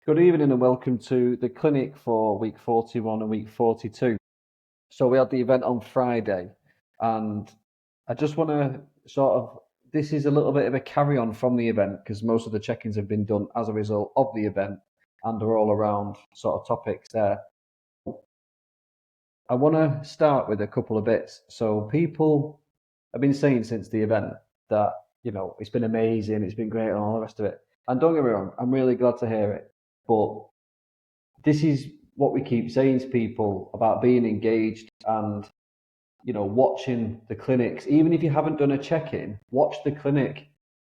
Good evening and welcome to the clinic for week 41 and week 42. So we had the event on Friday, and I just want to this is a little bit of a carry on from the event because most of the check-ins have been done as a result of the event and are all around sort of topics there. I want to start with a couple of bits. So people have been saying since the event that, it's been amazing, it's been great and all the rest of it. And don't get me wrong, I'm really glad to hear it. But this is what we keep saying to people about being engaged and watching the clinics. Even if you haven't done a check-in, watch the clinic,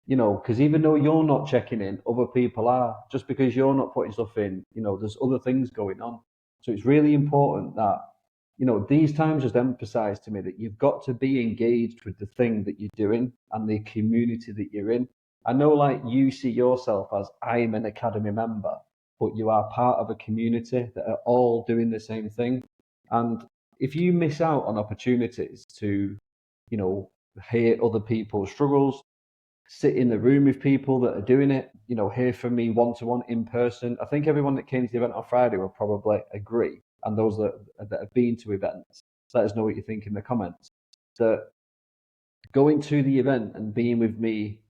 because even though you're not checking in, other people are. Just because you're not putting stuff in, there's other things going on. So it's really important that these times just emphasize to me that you've got to be engaged with the thing that you're doing and the community that you're in. I know, like, you see yourself as I'm an academy member, but you are part of a community that are all doing the same thing. And if you miss out on opportunities to, hear other people's struggles, sit in the room with people that are doing it, hear from me one to one in person. I think everyone that came to the event on Friday will probably agree. And those that have been to events, let us know what you think in the comments. That going to the event and being with me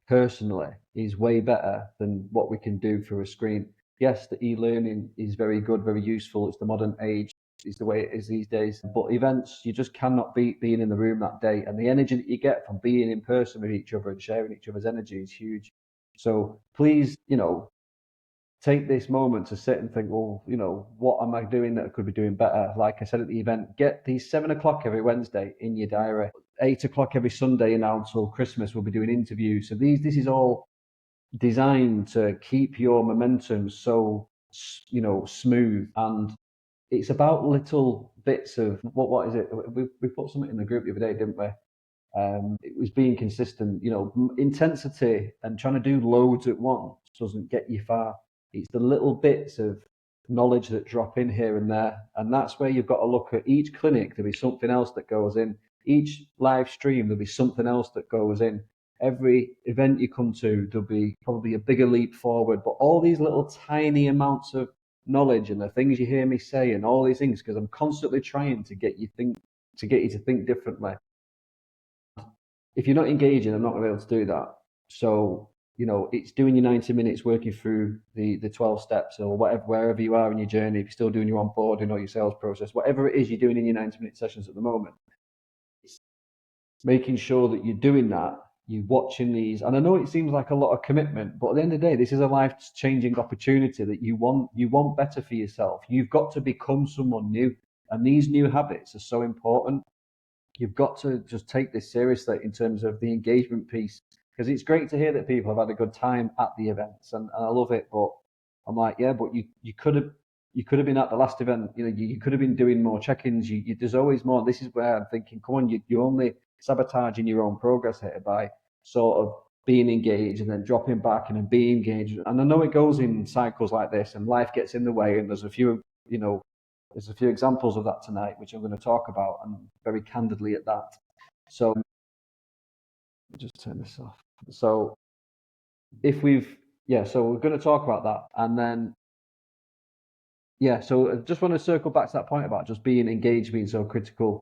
personally is way better than what we can do through a screen. Yes, the e-learning is very good, very useful. It's the modern age. It's the way it is these days. But events, you just cannot beat being in the room that day. And the energy that you get from being in person with each other and sharing each other's energy is huge. So please, take this moment to sit and think, well, what am I doing that I could be doing better? Like I said at the event, get these 7 o'clock every Wednesday in your diary. 8 o'clock every Sunday now until Christmas, we'll be doing interviews. So this is all designed to keep your momentum so, smooth. And it's about little bits of what is it? We put something in the group the other day, didn't we? It was being consistent. Intensity and trying to do loads at once doesn't get you far. It's the little bits of knowledge that drop in here and there. And that's where you've got to look at each clinic. There'll be something else that goes in. Each live stream, there'll be something else that goes in. Every event you come to, there'll be probably a bigger leap forward. But all these little tiny amounts of knowledge and the things you hear me say and all these things, because I'm constantly trying to get you to think differently. If you're not engaging, I'm not going to be able to do that. So, it's doing your 90 minutes working through the 12 steps or whatever, wherever you are in your journey. If you're still doing your onboarding or your sales process, whatever it is you're doing in your 90-minute sessions at the moment, it's making sure that you're doing that. You're watching these, and I know it seems like a lot of commitment, but at the end of the day, this is a life-changing opportunity that you want better for yourself. You've got to become someone new, and these new habits are so important. You've got to just take this seriously in terms of the engagement piece, because it's great to hear that people have had a good time at the events, and I love it. But I'm like, yeah, but you could have been at the last event. You could have been doing more check-ins. There's always more. This is where I'm thinking, come on, you're only sabotaging your own progress here by sort of being engaged and then dropping back and then being engaged. And I know it goes in cycles like this, and life gets in the way, and there's a few examples of that tonight, which I'm going to talk about, and very candidly at that. So let me just turn this off. So so we're going to talk about that, and then so I just want to circle back to that point about just being engaged, being so critical.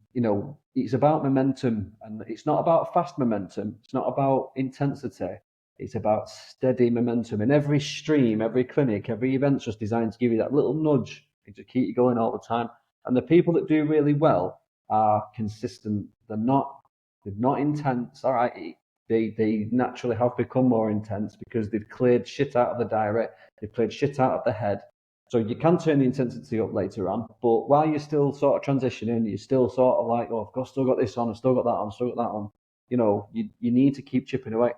It's about momentum, and it's not about fast momentum. It's not about intensity. It's about steady momentum. And every stream, every clinic, every event's just designed to give you that little nudge and to keep you going all the time. And the people that do really well are consistent. They're not intense. All right. They naturally have become more intense because they've cleared shit out of the diary. They've cleared shit out of the head. So you can turn the intensity up later on, but while you're still sort of transitioning, you're still sort of like, oh, I've still got this on, I've still got that on, I've still got that on. You need to keep chipping away.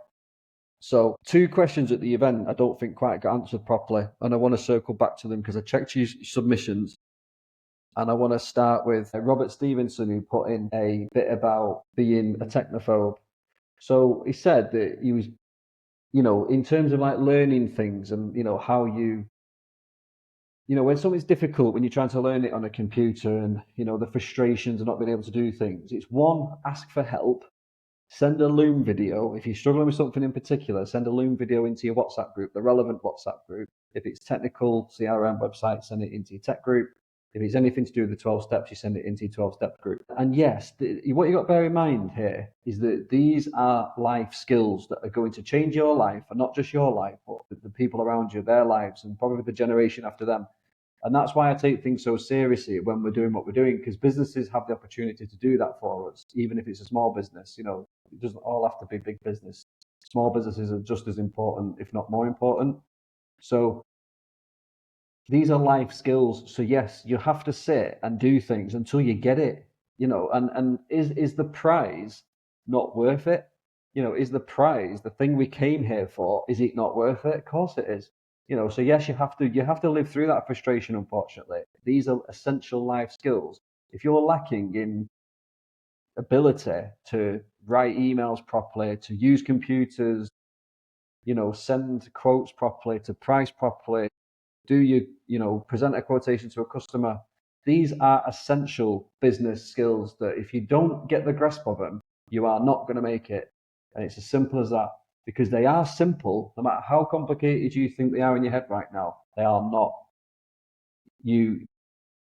So 2 questions at the event I don't think quite got answered properly, and I want to circle back to them because I checked your submissions. And I want to start with Robert Stevenson, who put in a bit about being a technophobe. So he said that he was, in terms of like learning things and, how when something's difficult, when you're trying to learn it on a computer and, the frustrations of not being able to do things, it's one, ask for help. Send a Loom video. If you're struggling with something in particular, send a Loom video into your WhatsApp group, the relevant WhatsApp group. If it's technical, CRM website, send it into your tech group. If it's anything to do with the 12 steps, you send it into your 12-step group. And yes, what you got to bear in mind here is that these are life skills that are going to change your life, and not just your life, but the people around you, their lives, and probably the generation after them. And that's why I take things so seriously when we're doing what we're doing, because businesses have the opportunity to do that for us, even if it's a small business. You know, it doesn't all have to be big business. Small businesses are just as important, if not more important. So these are life skills. So yes, you have to sit and do things until you get it. You know, and is the prize not worth it? You know, is the prize the thing we came here for? Is it not worth it? Of course it is. You know, so yes, you have to live through that frustration. Unfortunately, these are essential life skills. If you're lacking in ability to write emails properly, to use computers, you know, send quotes properly, to price properly, present a quotation to a customer. These are essential business skills that if you don't get the grasp of them, you are not going to make it. And it's as simple as that, because they are simple. No matter how complicated you think they are in your head right now, they are not.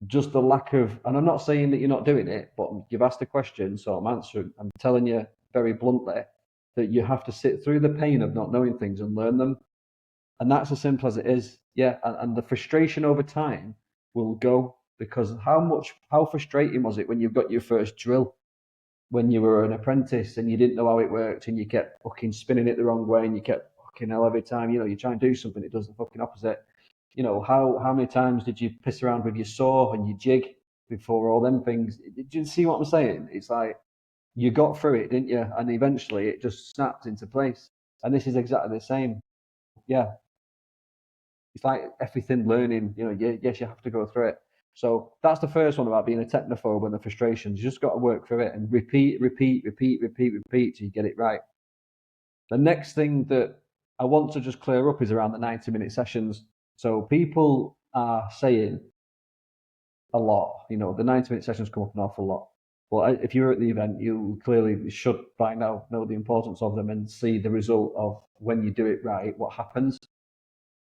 Just the lack of, and I'm not saying that you're not doing it, but you've asked a question, so I'm answering. I'm telling you very bluntly that you have to sit through the pain of not knowing things and learn them. And that's as simple as it is. Yeah. And the frustration over time will go, because how frustrating was it when you got your first drill, when you were an apprentice and you didn't know how it worked and you kept fucking spinning it the wrong way and you kept fucking hell every time, you try and do something, it does the fucking opposite. How many times did you piss around with your saw and your jig before all them things? Did you see what I'm saying? It's like you got through it, didn't you? And eventually it just snapped into place. And this is exactly the same. Yeah. It's like everything learning, yes, you have to go through it. So that's the first one about being a technophobe and the frustrations. You just got to work through it and repeat till you get it right. The next thing that I want to just clear up is around the 90-minute sessions. So people are saying a lot, the 90-minute sessions come up an awful lot. Well, if you're at the event, you clearly should by now know the importance of them and see the result of when you do it right, what happens.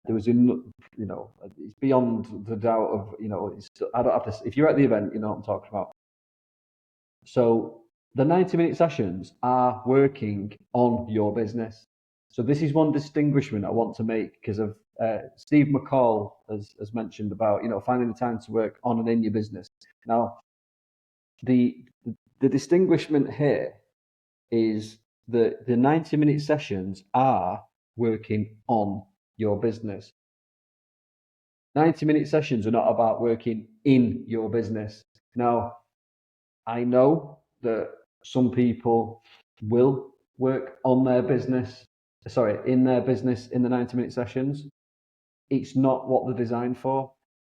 There was, it's beyond the doubt of, I don't have to, if you're at the event, you know what I'm talking about. So the 90-minute sessions are working on your business. So this is one distinguishment I want to make, because of Steve McCall has mentioned about, finding the time to work on and in your business. Now, the distinguishment here is that the 90-minute sessions are working on your business. 90-minute sessions are not about working in your business. Now, I know that some people will work on their business, in their business in the 90-minute sessions. It's not what they're designed for.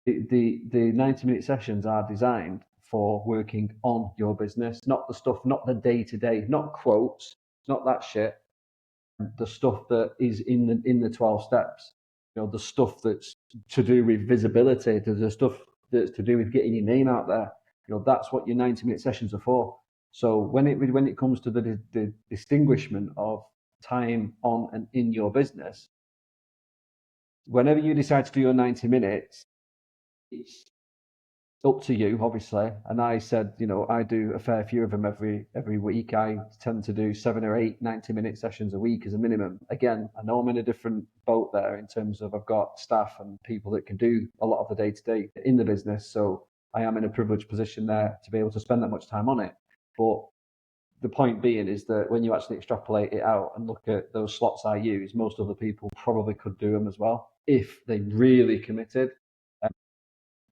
The 90-minute sessions are designed for working on your business, not the stuff, not the day-to-day, not quotes, not that shit. The stuff that is in the 12 steps, the stuff that's to do with visibility, the stuff that's to do with getting your name out there. That's what your 90-minute sessions are for. So when it comes to the distinguishment of time on and in your business, whenever you decide to do your 90 minutes, it's up to you, obviously. And I said, I do a fair few of them every week. I tend to do 7 or 8 90-minute sessions a week as a minimum. Again, I know I'm in a different boat there in terms of I've got staff and people that can do a lot of the day-to-day in the business. So I am in a privileged position there to be able to spend that much time on it. But the point being is that when you actually extrapolate it out and look at those slots I use, most other people probably could do them as well if they really committed.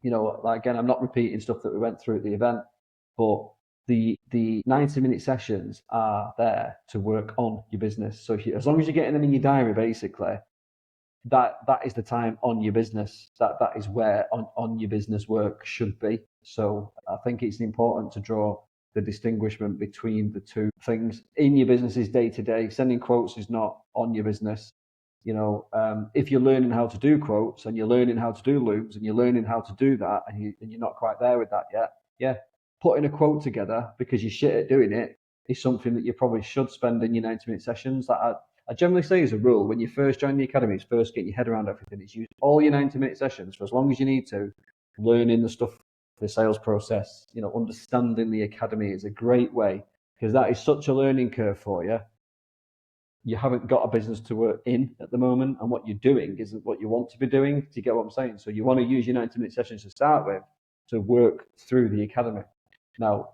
Again, I'm not repeating stuff that we went through at the event, but the 90-minute sessions are there to work on your business. So as long as you're getting them in your diary, basically, that is the time on your business. That is where on your business work should be. So I think it's important to draw the distinguishment between the two things. In your business is day to day. Sending quotes is not on your business. If you're learning how to do quotes and you're learning how to do loops and you're learning how to do that and you're not quite there with that yet, yeah, putting a quote together because you're shit at doing it is something that you probably should spend in your 90-minute sessions. That I generally say as a rule, when you first join the academy, is first get your head around everything. It's use all your 90-minute sessions for as long as you need to, learning the stuff, the sales process, understanding the academy is a great way, because that is such a learning curve for you. You haven't got a business to work in at the moment, and what you're doing isn't what you want to be doing. Do you get what I'm saying? So you want to use your 90-minute sessions to start with to work through the academy now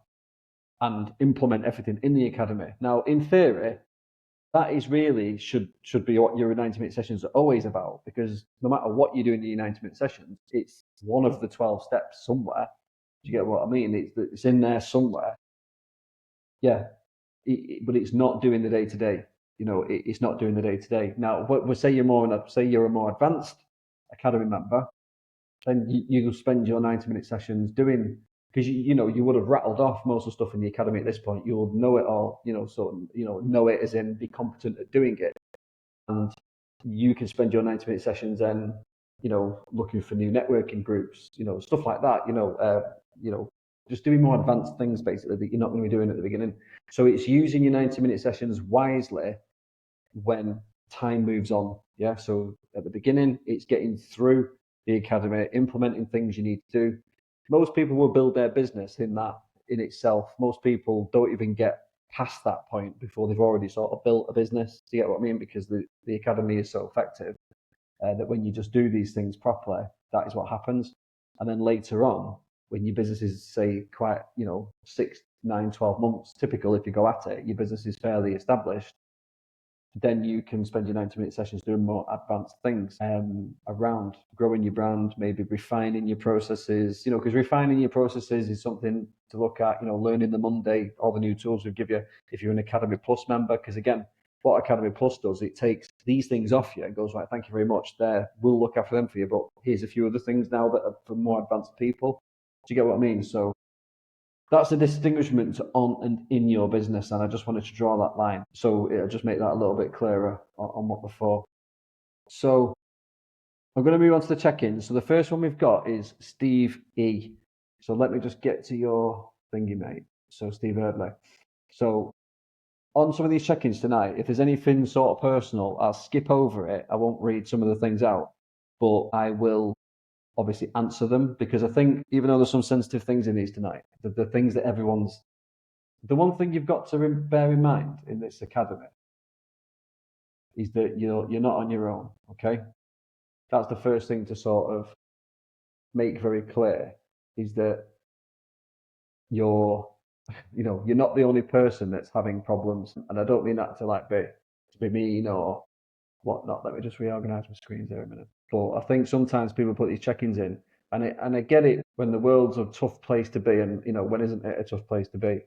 and implement everything in the academy. Now, in theory, that is really should be what your 90-minute sessions are always about, because no matter what you do in your 90-minute sessions, it's one of the 12 steps somewhere. Do you get what I mean? It's in there somewhere. Yeah, but it's not doing the day-to-day. It's not doing the day-to-day. Now, we'll say you're a more advanced academy member, then you'll spend your 90-minute sessions doing, because you would have rattled off most of the stuff in the academy at this point. You'll know it all, know it as in be competent at doing it. And you can spend your 90-minute sessions then, looking for new networking groups, stuff like that, just doing more advanced things basically that you're not going to be doing at the beginning. So it's using your 90-minute sessions wisely when time moves on. Yeah. So at the beginning, it's getting through the academy, implementing things you need to do. Most people will build their business in itself. Most people don't even get past that point before they've already sort of built a business. Do you get what I mean? Because the academy is so effective that when you just do these things properly, that is what happens. And then later on, when your business is, say, quite, 6, 9, 12 months, typical if you go at it, your business is fairly established, then you can spend your 90-minute sessions doing more advanced things around growing your brand, maybe refining your processes, because refining your processes is something to look at, learning the Monday, all the new tools we give you if you're an Academy Plus member. Because again, what Academy Plus does, it takes these things off you and goes, right, thank you very much. We'll look after them for you, but here's a few other things now that are for more advanced people. Do you get what I mean? So that's the distinguishment on and in your business, and I just wanted to draw that line. So it'll just make that a little bit clearer on what before. So I'm going to move on to the check-ins. So the first one we've got is Steve E. So let me just get to your thingy, mate. So Steve Erdle. So on some of these check-ins tonight, if there's anything sort of personal, I'll skip over it. I won't read some of the things out, but I will obviously answer them, because I think even though there's some sensitive things in these tonight, the things that the one thing you've got to bear in mind in this academy is that you're not on your own. Okay, that's the first thing to sort of make very clear, is that you're not the only person that's having problems, and I don't mean that to be mean or whatnot. Let me just reorganize my screens there a minute. But I think sometimes people put these check-ins in, and I get it when the world's a tough place to be, and when isn't it a tough place to be?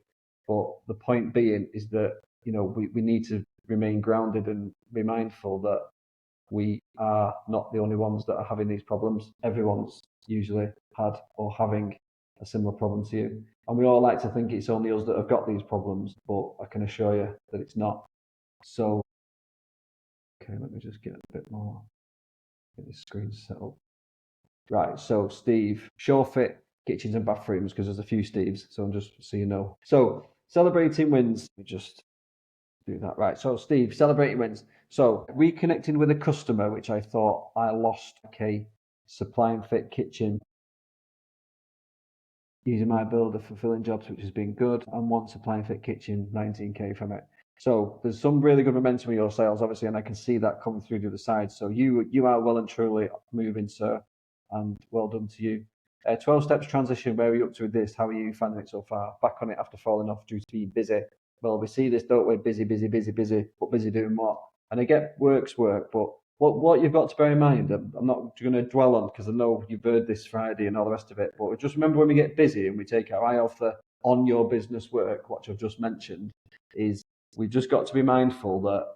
But the point being is that we need to remain grounded and be mindful that we are not the only ones that are having these problems. Everyone's usually had or having a similar problem to you, and we all like to think it's only us that have got these problems, but I can assure you that it's not. So okay, let me just get a bit more. Get this screen set up. Right, so Steve, ShowFit Kitchens and Bathrooms, because there's a few Steves, so I'm just so you know. So celebrating wins. Let me just do that. Right, so Steve, celebrating wins. So reconnecting with a customer, which I thought I lost. Okay, supplying fit kitchen. Using my builder, fulfilling jobs, which has been good, and one supplying fit kitchen, 19k from it. So there's some really good momentum in your sales, obviously, and I can see that coming through the other side. So you are well and truly moving, sir, and well done to you. 12 steps transition, where are you up to with this? How are you finding it so far? Back on it after falling off due to being busy. Well, we see this, don't we? Busy, but busy doing what? And I get work's work, but what you've got to bear in mind, I'm not going to dwell on, because I know you've heard this Friday and all the rest of it, but just remember, when we get busy and we take our eye off the on your business work, what I've just mentioned, is we've just got to be mindful that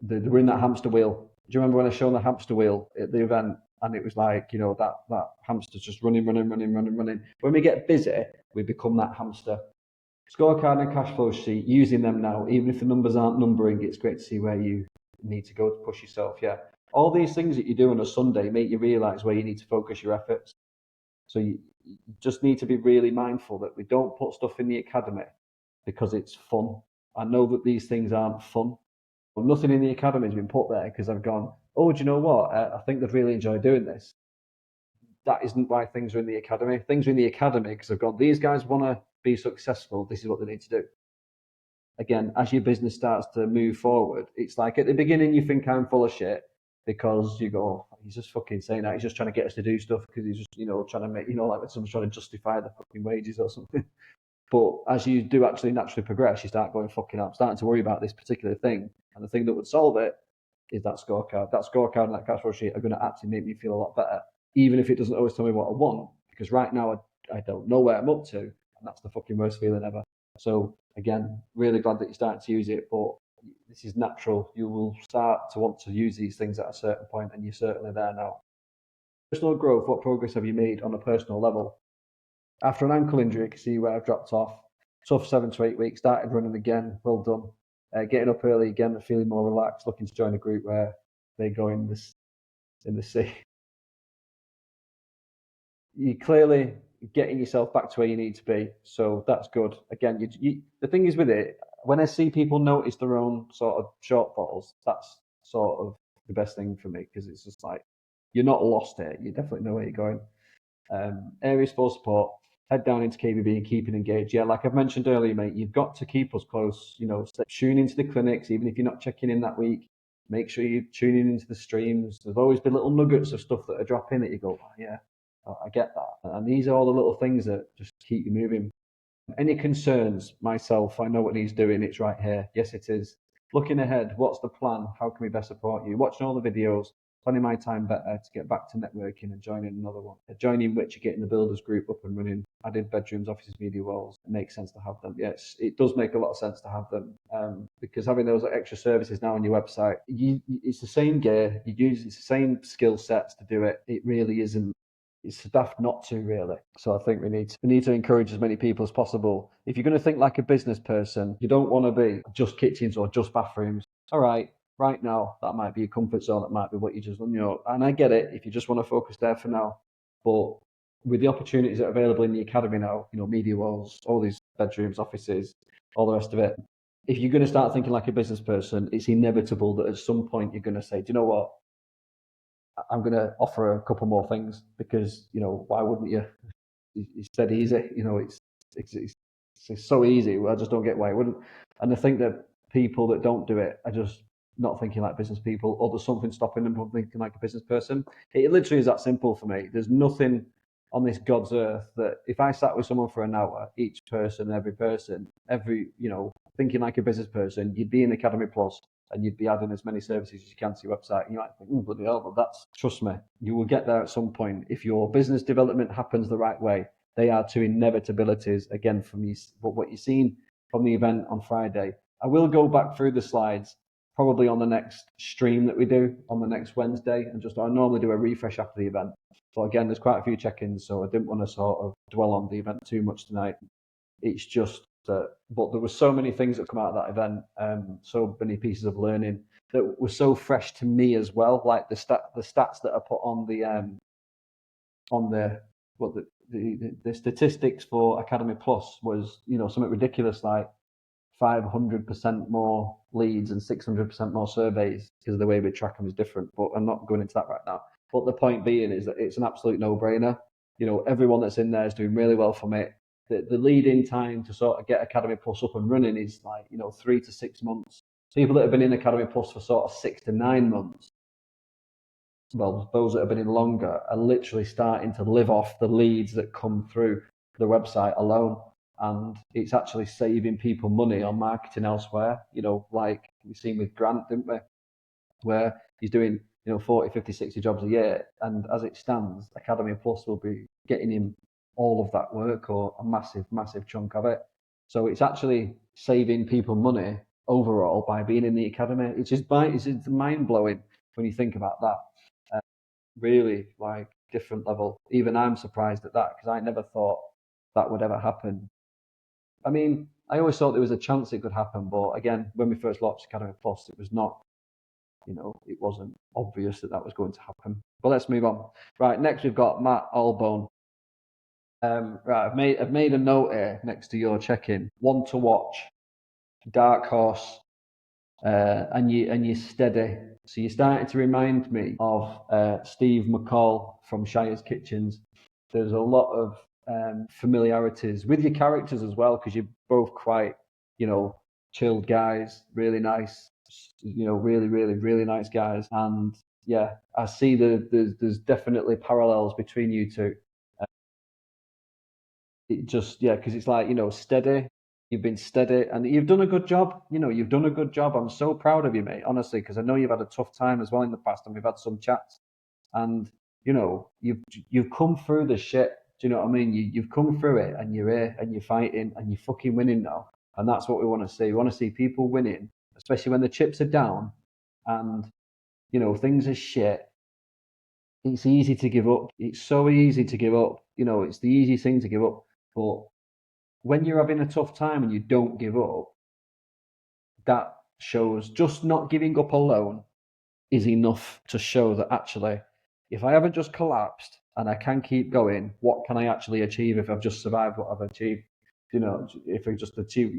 we're in that hamster wheel. Do you remember when I showed the hamster wheel at the event, and it was like, that hamster's just running. When we get busy, we become that hamster. Scorecard and cash flow sheet, using them now, even if the numbers aren't numbering, it's great to see where you need to go to push yourself. Yeah, all these things that you do on a Sunday make you realize where you need to focus your efforts. So you just need to be really mindful that we don't put stuff in the academy because it's fun. I know that these things aren't fun. But nothing in the academy has been put there because I've gone, oh, do you know what? I think they'd really enjoy doing this. That isn't why things are in the academy. Things are in the academy because I've gone, these guys want to be successful. This is what they need to do. Again, as your business starts to move forward, it's like at the beginning you think I'm full of shit because you go, oh, he's just fucking saying that. He's just trying to get us to do stuff because he's just, trying to make, like when someone's trying to justify the fucking wages or something. But as you do actually naturally progress, you start going, fucking up, starting to worry about this particular thing. And the thing that would solve it is that scorecard. That scorecard and that cash flow sheet are going to actually make me feel a lot better, even if it doesn't always tell me what I want, because right now I don't know where I'm up to. And that's the fucking worst feeling ever. So again, really glad that you're starting to use it, but this is natural. You will start to want to use these things at a certain point, and you're certainly there now. Personal growth, what progress have you made on a personal level? After an ankle injury, you can see where I've dropped off. Tough 7 to 8 weeks, started running again, well done. Getting up early again, feeling more relaxed, looking to join a group where they go in the sea. You're clearly getting yourself back to where you need to be, so that's good. Again, the thing is with it, when I see people notice their own sort of shortfalls, that's sort of the best thing for me, because it's just like, you're not lost here, you definitely know where you're going. Areas for support, head down into KBB and keeping engaged. Yeah, like I've mentioned earlier, mate, you've got to keep us close. Tune into the clinics, even if you're not checking in that week. Make sure you're tuning into the streams. There's always been little nuggets of stuff that are dropping that you go, oh, yeah, I get that. And these are all the little things that just keep you moving. Any concerns? Myself, I know what he's doing. It's right here. Yes, it is. Looking ahead, what's the plan? How can we best support you? Watching all the videos, planning my time better to get back to networking and joining another one. Joining which you're getting the builders group up and running, added bedrooms, offices, media walls. It makes sense to have them. Yes, it does make a lot of sense to have them, because having those extra services now on your website, it's the same gear, it's the same skill sets to do it. It really isn't. It's daft not to, really. So I think we need to encourage as many people as possible. If you're going to think like a business person, you don't want to be just kitchens or just bathrooms. All right now, that might be a comfort zone. That might be what you just, and I get it if you just want to focus there for now. But with the opportunities that are available in the academy now, media walls, all these bedrooms, offices, all the rest of it, if you're going to start thinking like a business person, it's inevitable that at some point you're going to say, do you know what? I'm going to offer a couple more things because, why wouldn't you? It's dead easy. It's so easy. I just don't get why it wouldn't. And I think that people that don't do it are just not thinking like business people, or there's something stopping them from thinking like a business person. It literally is that simple for me. There's nothing on this God's earth that if I sat with someone for an hour, each person, thinking like a business person, you'd be in Academy Plus and you'd be adding as many services as you can to your website. And you might think, bloody hell, but trust me, you will get there at some point. If your business development happens the right way, they are two inevitabilities, again, from what you've seen from the event on Friday. I will go back through the slides, probably on the next stream that we do on the next Wednesday, and I normally do a refresh after the event. But again, there's quite a few check-ins, so I didn't want to sort of dwell on the event too much tonight. It's just that, but there were so many things that come out of that event, so many pieces of learning that were so fresh to me as well. Like the stats that are put on the statistics for Academy Plus was, something ridiculous, like 500% more leads and 600% more surveys, because the way we track them is different. But I'm not going into that right now. But the point being is that it's an absolute no-brainer. Everyone that's in there is doing really well from it. The lead-in time to sort of get Academy Plus up and running is like, 3 to 6 months. People that have been in Academy Plus for sort of 6 to 9 months, well, those that have been in longer are literally starting to live off the leads that come through the website alone. And it's actually saving people money on marketing elsewhere, like we've seen with Grant, didn't we? Where he's doing, 40, 50, 60 jobs a year. And as it stands, Academy Plus will be getting him all of that work, or a massive, massive chunk of it. So it's actually saving people money overall by being in the academy. It's mind-blowing when you think about that. Really, like, different level. Even I'm surprised at that, because I never thought that would ever happen. I mean, I always thought there was a chance it could happen, but again, when we first launched Academy Plus, it was not, it wasn't obvious that was going to happen. But let's move on. Right, next we've got Matt Allbone. Right, I've made a note here next to your check-in. One to watch, Dark Horse, and you're steady. So you're starting to remind me of Steve McCall from Shire's Kitchens. There's a lot of familiarities with your characters as well, because you're both quite, chilled guys, really nice, really, really, really nice guys. And yeah, I see there's definitely parallels between you two. It just, yeah, because it's like, steady. You've been steady and you've done a good job. You've done a good job. I'm so proud of you, mate, honestly, because I know you've had a tough time as well in the past, and we've had some chats. And you've come through the shit. Do you know what I mean? You've come through it, and you're here, and you're fighting, and you're fucking winning now. And that's what we want to see. We want to see people winning, especially when the chips are down, and things are shit. It's easy to give up. It's so easy to give up. It's the easiest thing to give up. But when you're having a tough time and you don't give up, that shows just not giving up alone is enough to show that actually, if I haven't just collapsed and I can keep going, what can I actually achieve if I've just survived what I've achieved? If I just achieve,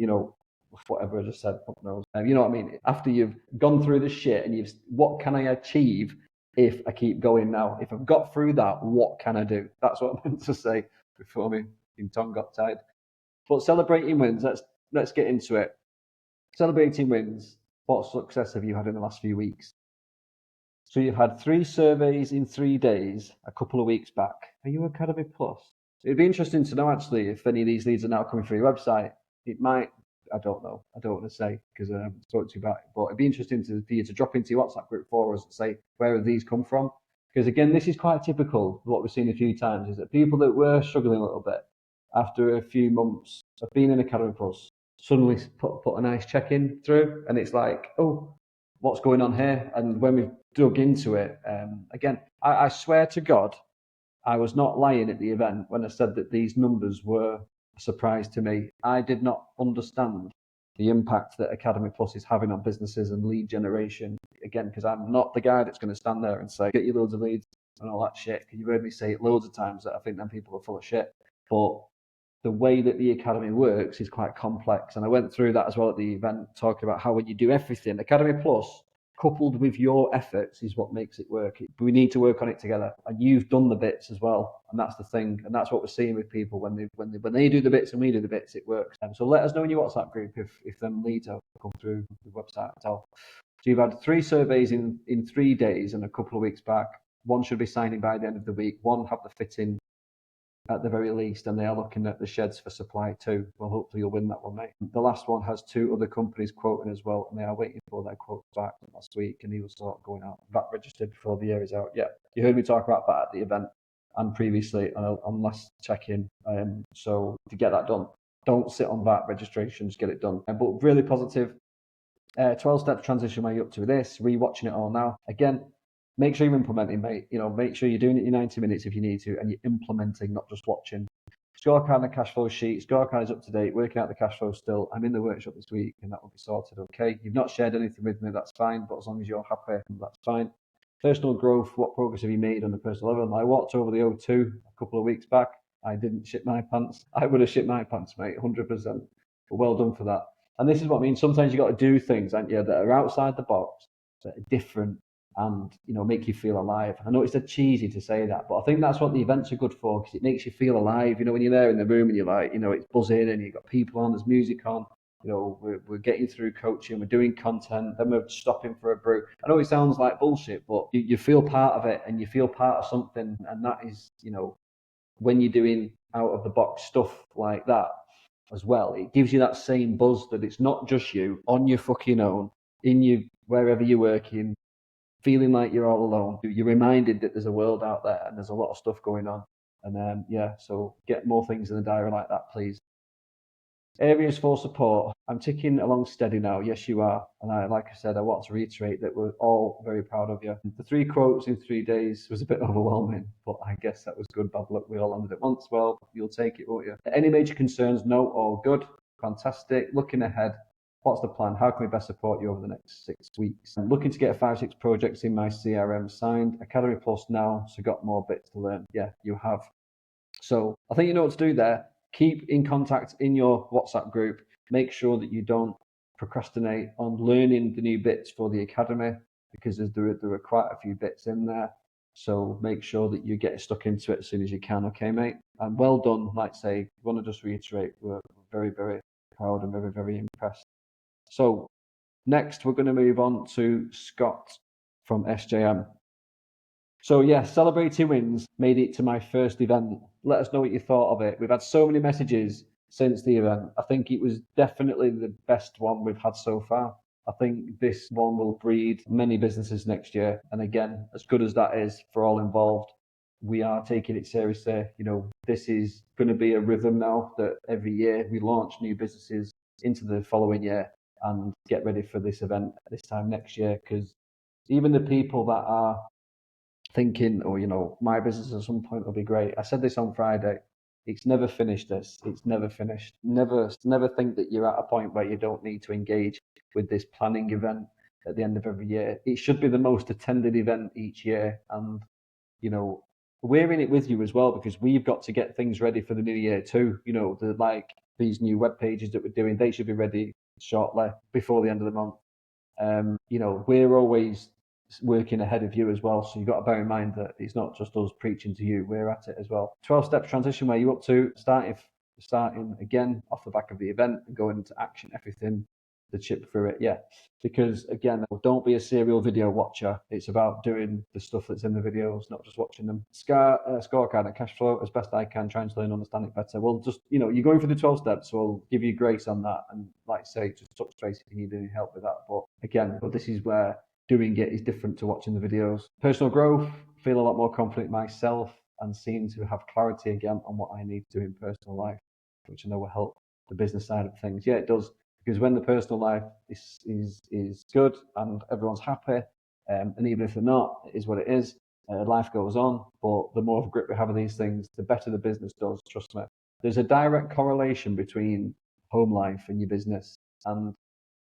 whatever I just said, fuck knows. You know what I mean? After you've gone through the shit and what can I achieve if I keep going now? If I've got through that, what can I do? That's what I meant to say before my tongue got tied. But celebrating wins, let's get into it. Celebrating wins. What success have you had in the last few weeks? So you've had 3 surveys in 3 days a couple of weeks back. Are you Academy Plus? It'd be interesting to know actually if any of these leads are now coming through your website. It might. I don't know. I don't want to say because I haven't spoken to you about it. But it'd be interesting for you to drop into your WhatsApp group for us and say where have these come from. Because again, this is quite typical. What we've seen a few times is that people that were struggling a little bit after a few months of being in Academy Plus suddenly put a nice check-in through, and it's like, oh, what's going on here? And when we've dug into it, again, I swear to God, I was not lying at the event when I said that these numbers were a surprise to me. I did not understand the impact that Academy Plus is having on businesses and lead generation. Again, because I'm not the guy that's going to stand there and say, get you loads of leads and all that shit. Because you've heard me say it loads of times that I think them people are full of shit. But the way that the Academy works is quite complex. And I went through that as well at the event, talking about how when you do everything, Academy Plus, coupled with your efforts, is what makes it work. We need to work on it together. And you've done the bits as well. And that's the thing. And that's what we're seeing with people when they do the bits and we do the bits, it works. So let us know in your WhatsApp group if them leads have come through the website at all. So you've had 3 surveys in 3 days and a couple of weeks back. One should be signing by the end of the week. One have the fitting at the very least, and they are looking at the sheds for supply too. Well, hopefully you'll win that one, mate. The last one has 2 other companies quoting as well, and they are waiting for their quotes back last week, and he was sort of going out VAT registered before the year is out. Yeah, you heard me talk about that at the event and previously on last check-in. So to get that done, don't sit on VAT registration, just get it done. But really positive. 12-step transition way up to this, rewatching it all now. Again, make sure you're implementing, mate. Make sure you're doing it in 90 minutes if you need to, and you're implementing, not just watching. Scorecard and cash flow sheet. Scorecard is up to date, working out the cash flow still. I'm in the workshop this week, and that will be sorted, okay? You've not shared anything with me, that's fine, but as long as you're happy, that's fine. Personal growth, what progress have you made on the personal level? I walked over the O2 a couple of weeks back. I didn't shit my pants. I would have shit my pants, mate, 100%. But well done for that. And this is what I mean. Sometimes you got to do things, aren't you, that are outside the box, that are different, and make you feel alive. I know it's cheesy to say that, but I think that's what the events are good for, because it makes you feel alive. When you're there in the room and you're like, it's buzzing and you've got people on, there's music on. We're getting through coaching, we're doing content, then we're stopping for a brew. I know it sounds like bullshit, but you feel part of it and you feel part of something, and that is, when you're doing out of the box stuff like that as well, it gives you that same buzz that it's not just you on your fucking own, in you wherever you're working, feeling like you're all alone. You're reminded that there's a world out there and there's a lot of stuff going on. And so get more things in the diary like that, please. Areas for support. I'm ticking along steady now. Yes, you are. And like I said, I want to reiterate that we're all very proud of you. The 3 quotes in 3 days was a bit overwhelming, but I guess that was good bad luck. We all landed at once. Well, you'll take it, won't you? Any major concerns? No, all good. Fantastic. Looking ahead. What's the plan? How can we best support you over the next 6 weeks? I'm looking to get 5-6 projects in my CRM signed. Academy Plus now, so got more bits to learn. Yeah, you have. So I think you know what to do there. Keep in contact in your WhatsApp group. Make sure that you don't procrastinate on learning the new bits for the academy, because there are quite a few bits in there. So make sure that you get stuck into it as soon as you can. Okay, mate? And well done. Like I say, I want to just reiterate, we're very, very proud and very, very impressed. So next, we're going to move on to Scott from SJM. So yeah, celebrating wins made it to my first event. Let us know what you thought of it. We've had so many messages since the event. I think it was definitely the best one we've had so far. I think this one will breed many businesses next year. And again, as good as that is for all involved, we are taking it seriously. You know, this is going to be a rhythm now that every year we launch new businesses into the following year and get ready for this event this time next year. Because even the people that are thinking, oh, you know, my business at some point will be great. I said this on Friday. It's never finished. It's never finished. Never think that you're at a point where you don't need to engage with this planning event at the end of every year. It should be the most attended event each year, and you know, we're in it with you as well, because we've got to get things ready for the new year too. You know, these new web pages that we're doing, they should be ready shortly before the end of the month. You know, we're always working ahead of you as well. So you've got to bear in mind that it's not just us preaching to you, we're at it as well. 12 steps transition, where you up to starting again off the back of the event and going into action, everything to chip through it. Yeah. Because again, don't be a serial video watcher. It's about doing the stuff that's in the videos, not just watching them. Scorecard and cash flow as best I can, trying to learn and understand it better. Well, just, you know, you're going through the 12 steps, so I'll give you grace on that. And like I say, just touch base if you need any help with that. But again, this is where doing it is different to watching the videos. Personal growth, feel a lot more confident myself and seem to have clarity again on what I need to do in personal life, which I know will help the business side of things. Yeah, it does. Because when the personal life is good and everyone's happy, and even if they're not, it is what it is. Life goes on, but the more of a grip we have of these things, the better the business does. Trust me. There's a direct correlation between home life and your business, and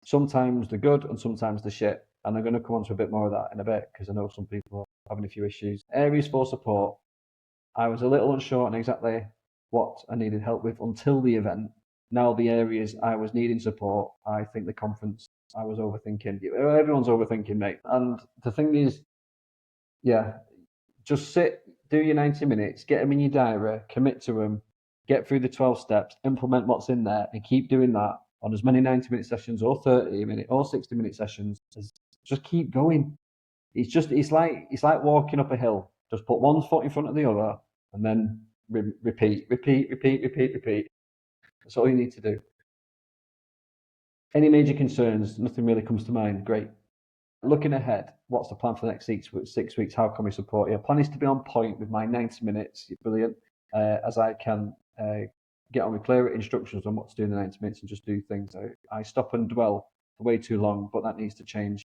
sometimes they're good and sometimes they're shit. And I'm going to come on to a bit more of that in a bit, because I know some people are having a few issues. Areas for support. I was a little unsure on exactly what I needed help with until the event. Now the areas I was needing support, I think the conference, I was overthinking. Everyone's overthinking, mate. And the thing is, yeah, just sit, do your 90 minutes, get them in your diary, commit to them, get through the 12 steps, implement what's in there, and keep doing that on as many 90-minute sessions or 30-minute or 60-minute sessions. Just keep going. It's like walking up a hill. Just put one foot in front of the other, and then repeat. That's all you need to do. Any major concerns? Nothing really comes to mind. Great. Looking ahead, what's the plan for the next 6 weeks? How can we support you? Plan is to be on point with my 90 minutes, brilliant, as I can get on with clearer instructions on what to do in the 90 minutes and just do things. I stop and dwell for way too long, but that needs to change.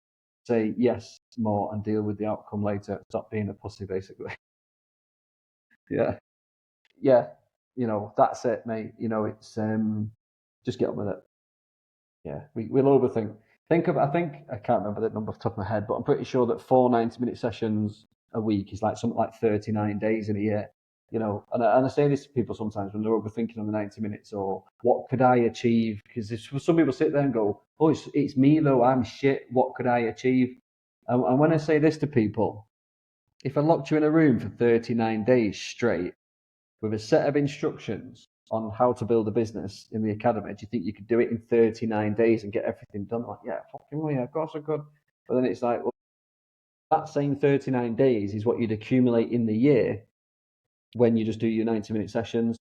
Say yes more and deal with the outcome later. Stop being a pussy, basically. Yeah. Yeah. You know, that's it, mate. You know, it's just get on with it. Yeah, we'll overthink. I think I can't remember the number off the top of my head, but I'm pretty sure that 4 90-minute sessions a week is like something like 39 days in a year. You know, and I say this to people sometimes when they're overthinking on the 90 minutes, or what could I achieve? Because some people sit there and go, oh, it's me though, I'm shit. What could I achieve? And when I say this to people, if I locked you in a room for 39 days straight with a set of instructions on how to build a business in the academy, do you think you could do it in 39 days and get everything done? Like, yeah, fucking well, yeah, of course I could. But then it's like, well, that same 39 days is what you'd accumulate in the year when you just do your 90-minute sessions.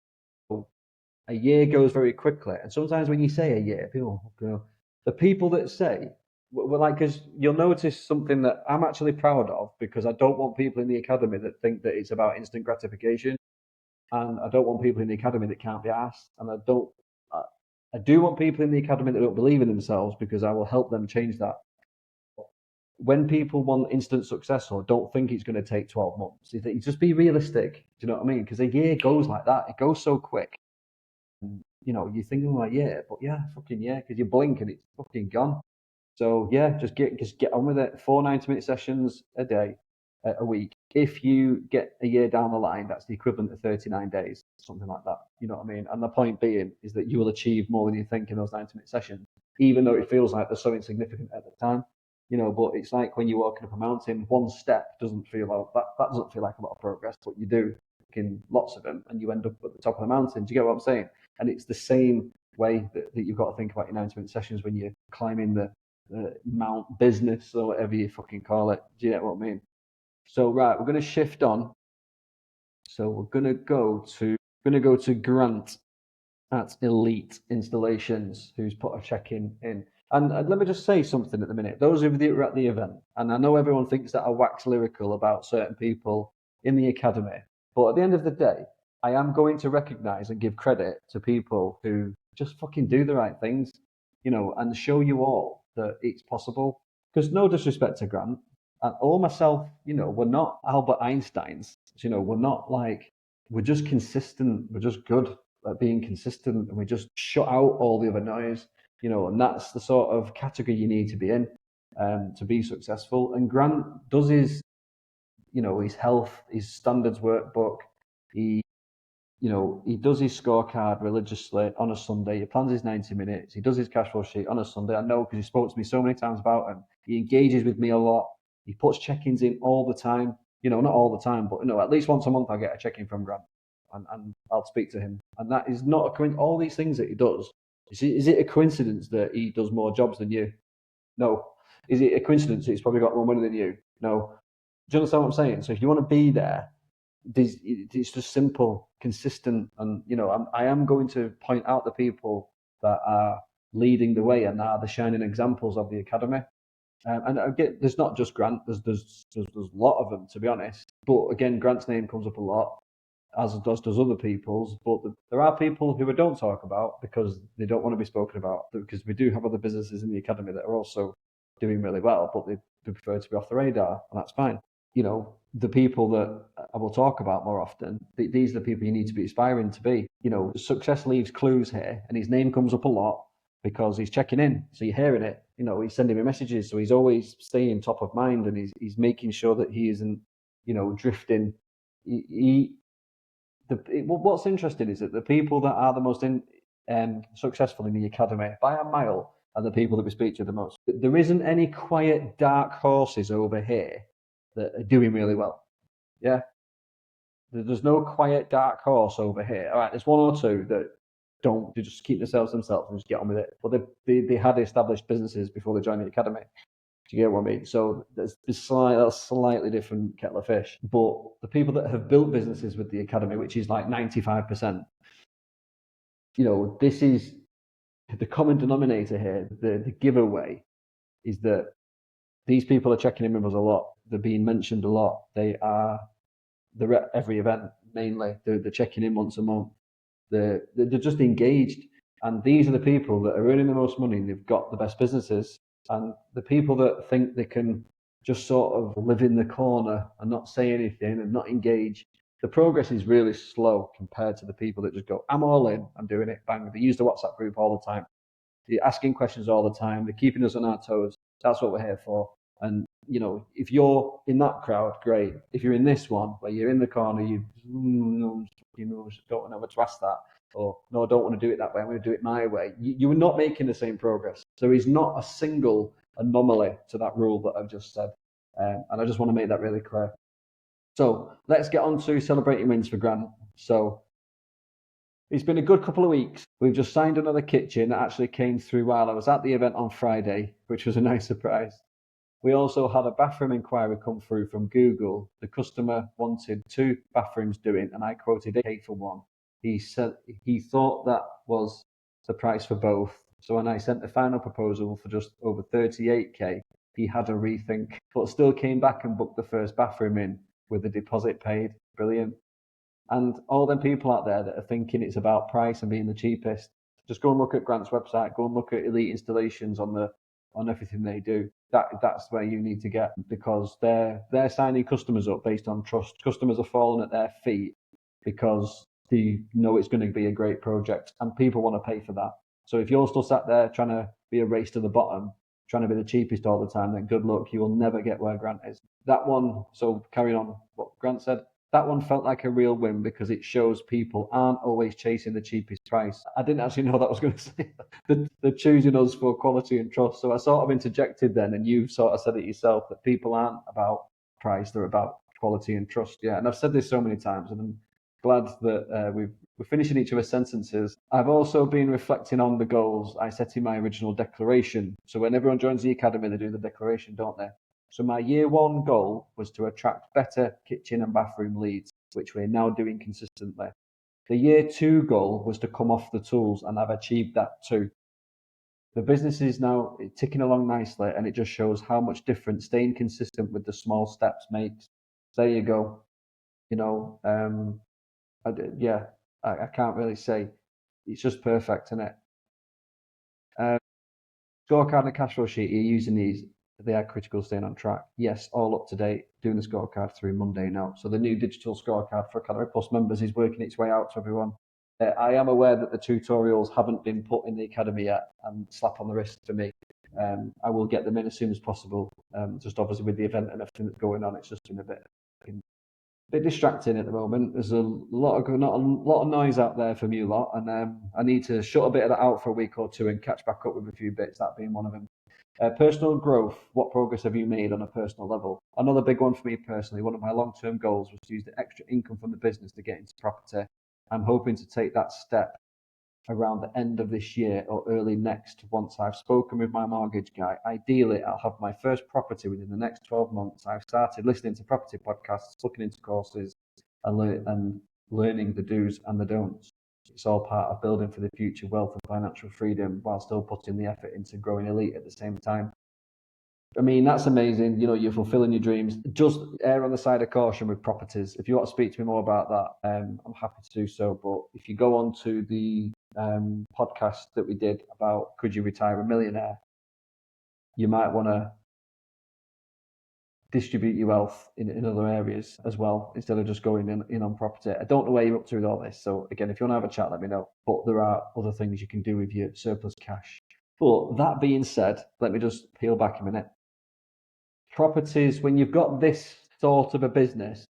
A year goes very quickly. And sometimes when you say a year, people go, the people that say, well, like, because you'll notice something that I'm actually proud of, because I don't want people in the academy that think that it's about instant gratification. And I don't want people in the academy that can't be asked. And I do want people in the academy that don't believe in themselves, because I will help them change that. When people want instant success or don't think it's going to take 12 months, just be realistic. Do you know what I mean? Because a year goes like that. It goes so quick. You know, you're thinking like, yeah, but yeah, fucking yeah, because you blink and it's fucking gone. So yeah, just get on with it. 4 90-minute sessions a day. a week. If you get a year down the line, that's the equivalent of 39 days, something like that. You know what I mean? And the point being is that you will achieve more than you think in those 90-minute sessions, even though it feels like they're so insignificant at the time. You know, but it's like when you're walking up a mountain, one step doesn't feel like that doesn't feel like a lot of progress, but you do in lots of them, and you end up at the top of the mountain. Do you get what I'm saying? And it's the same way that you've got to think about your 90-minute sessions when you're climbing the Mount Business or whatever you fucking call it. Do you get what I mean? So right, we're going to shift on. So we're going to go to Grant at Elite Installations, who's put a check-in in. And let me just say something at the minute. Those of you that were at the event, and I know everyone thinks that I wax lyrical about certain people in the academy, but at the end of the day, I am going to recognise and give credit to people who just fucking do the right things, you know, and show you all that it's possible. Because no disrespect to Grant, or myself, you know, we're not Albert Einsteins. You know, we're not like, we're just consistent. We're just good at being consistent, and we just shut out all the other noise, you know, and that's the sort of category you need to be in to be successful. And Grant does his, you know, his health, his standards workbook. He, you know, he does his scorecard religiously on a Sunday. He plans his 90 minutes. He does his cash flow sheet on a Sunday. I know because he spoke to me so many times about him. He engages with me a lot. He puts check-ins in all the time. You know, not all the time, but, you know, at least once a month I get a check-in from Grant. And I'll speak to him. And that is not a coincidence. All these things that he does, is it a coincidence that he does more jobs than you? No. Is it a coincidence that he's probably got more money than you? No. Do you understand what I'm saying? So if you want to be there, it's just simple, consistent. And, you know, I am going to point out the people that are leading the way and are the shining examples of the academy. And again, there's not just Grant. There's a lot of them, to be honest. But again, Grant's name comes up a lot, as does other people's. But there are people who we don't talk about because they don't want to be spoken about. Because we do have other businesses in the academy that are also doing really well, but they prefer to be off the radar, and that's fine. You know, the people that I will talk about more often, these are the people you need to be aspiring to be. You know, success leaves clues here, and his name comes up a lot because he's checking in. So you're hearing it. You know, he's sending me messages, so he's always staying top of mind, and he's making sure that he isn't, you know, drifting. What's interesting is that the people that are the most successful in the academy by a mile are the people that we speak to the most. There isn't any quiet dark horses over here that are doing really well. Yeah, there's no quiet dark horse over here. All right, there's one or two that don't. They just keep themselves and just get on with it. But they had established businesses before they joined the academy. Do you get what I mean? So that's slightly different kettle of fish. But the people that have built businesses with the academy, which is like 95%, you know, this is the common denominator here. The giveaway is that these people are checking in with us a lot. They're being mentioned a lot. They're at every event, mainly. They're checking in once a month. They're just engaged. And these are the people that are earning the most money and they've got the best businesses. And the people that think they can just sort of live in the corner and not say anything and not engage, the progress is really slow compared to the people that just go, I'm all in, I'm doing it, bang. They use the WhatsApp group all the time. They're asking questions all the time. They're keeping us on our toes. That's what we're here for. And, you know, if you're in that crowd, great. If you're in this one where you're in the corner, you don't know what to ask that. Or, no, I don't want to do it that way. I'm going to do it my way. You are not making the same progress. There is not a single anomaly to that rule that I've just said. And I just want to make that really clear. So let's get on to celebrating wins for Grant. So it's been a good couple of weeks. We've just signed another kitchen that actually came through while I was at the event on Friday, which was a nice surprise. We also had a bathroom inquiry come through from Google. The customer wanted 2 bathrooms doing, and I quoted 8 for 1. He said he thought that was the price for both. So when I sent the final proposal for just over 38k, he had a rethink, but still came back and booked the first bathroom in with the deposit paid. Brilliant. And all them people out there that are thinking it's about price and being the cheapest, just go and look at Grant's website, go and look at Elite Installations on everything they do. That's where you need to get, because they're signing customers up based on trust. Customers are falling at their feet because they know it's going to be a great project and people want to pay for that. So if you're still sat there trying to be a race to the bottom, trying to be the cheapest all the time, then good luck. You will never get where Grant is. That one, so carrying on what Grant said, that one felt like a real win because it shows people aren't always chasing the cheapest price. I didn't actually know that was going to say that. They're choosing us for quality and trust. So I sort of interjected then, and you've sort of said it yourself, that people aren't about price, they're about quality and trust. Yeah, and I've said this so many times, and I'm glad that we're finishing each other's sentences. I've also been reflecting on the goals I set in my original declaration. So when everyone joins the academy, they do the declaration, don't they? So my year one goal was to attract better kitchen and bathroom leads, which we're now doing consistently. The year two goal was to come off the tools, and I've achieved that too. The business is now ticking along nicely, and it just shows how much difference staying consistent with the small steps makes. There you go. You know, I can't really say. It's just perfect, isn't it? Scorecard and cash flow sheet, you're using these. They are critical staying on track. Yes, all up to date. Doing the scorecard through Monday now. So the new digital scorecard for Academy Plus members is working its way out to everyone. I am aware that the tutorials haven't been put in the academy yet, and slap on the wrist for me. I will get them in as soon as possible. Just obviously with the event and everything that's going on, it's just been a bit distracting at the moment. There's a lot of noise out there from you lot, and I need to shut a bit of that out for a week or two and catch back up with a few bits, that being one of them. Personal growth, what progress have you made on a personal level? Another big one for me personally, one of my long-term goals was to use the extra income from the business to get into property. I'm hoping to take that step around the end of this year or early next. Once I've spoken with my mortgage guy, ideally I'll have my first property within the next 12 months. I've started listening to property podcasts, looking into courses, and learning the do's and the don'ts. It's all part of building for the future wealth and financial freedom while still putting the effort into growing elite at the same time. I mean, that's amazing. You know, you're fulfilling your dreams. Just err on the side of caution with properties. If you want to speak to me more about that, I'm happy to do so. But if you go on to the podcast that we did about could you retire a millionaire, you might want to distribute your wealth in other areas as well, instead of just going in on property. I don't know where you're up to with all this. So again, if you want to have a chat, let me know. But there are other things you can do with your surplus cash. But that being said, let me just peel back a minute. Properties, when you've got this sort of a business,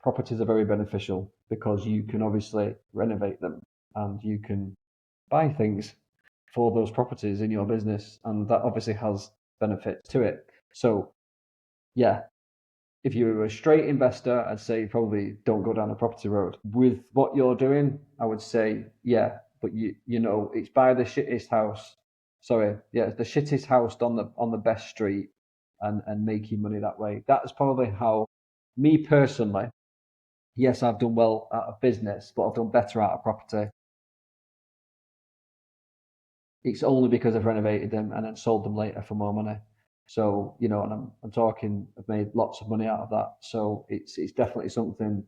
properties are very beneficial because you can obviously renovate them and you can buy things for those properties in your business, and that obviously has benefits to it. So yeah, if you're a straight investor, I'd say probably don't go down the property road. With what you're doing, I would say, yeah, but you know, it's buy the shittest house. Sorry, yeah, it's the shittest house on the best street, and making money that way. That's probably how, me personally, yes, I've done well out of business, but I've done better out of property. It's only because I've renovated them and then sold them later for more money. So, you know, and I'm talking, I've made lots of money out of that. So it's definitely something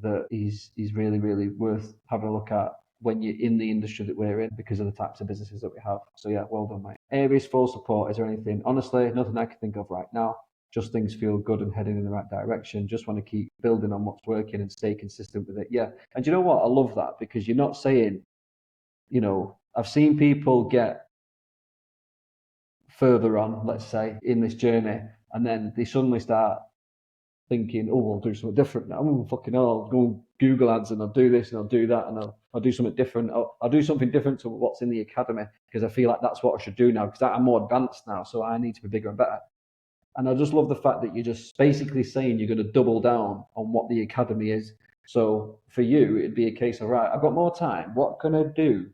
that is really, really worth having a look at when you're in the industry that we're in, because of the types of businesses that we have. So yeah, well done, mate. Areas for support, is there anything? Honestly, nothing I can think of right now. Just things feel good and heading in the right direction. Just want to keep building on what's working and stay consistent with it. Yeah. And you know what? I love that, because you're not saying, you know, I've seen people get further on, let's say, in this journey, and then they suddenly start thinking, oh, I'll do something different now. Oh, fucking hell, I'll go Google ads and I'll do this and I'll do that and I'll do something different. I'll do something different to what's in the academy, because I feel like that's what I should do now, because I'm more advanced now, so I need to be bigger and better. And I just love the fact that you're just basically saying you're going to double down on what the academy is. So for you, it'd be a case of, right, I've got more time. What can I do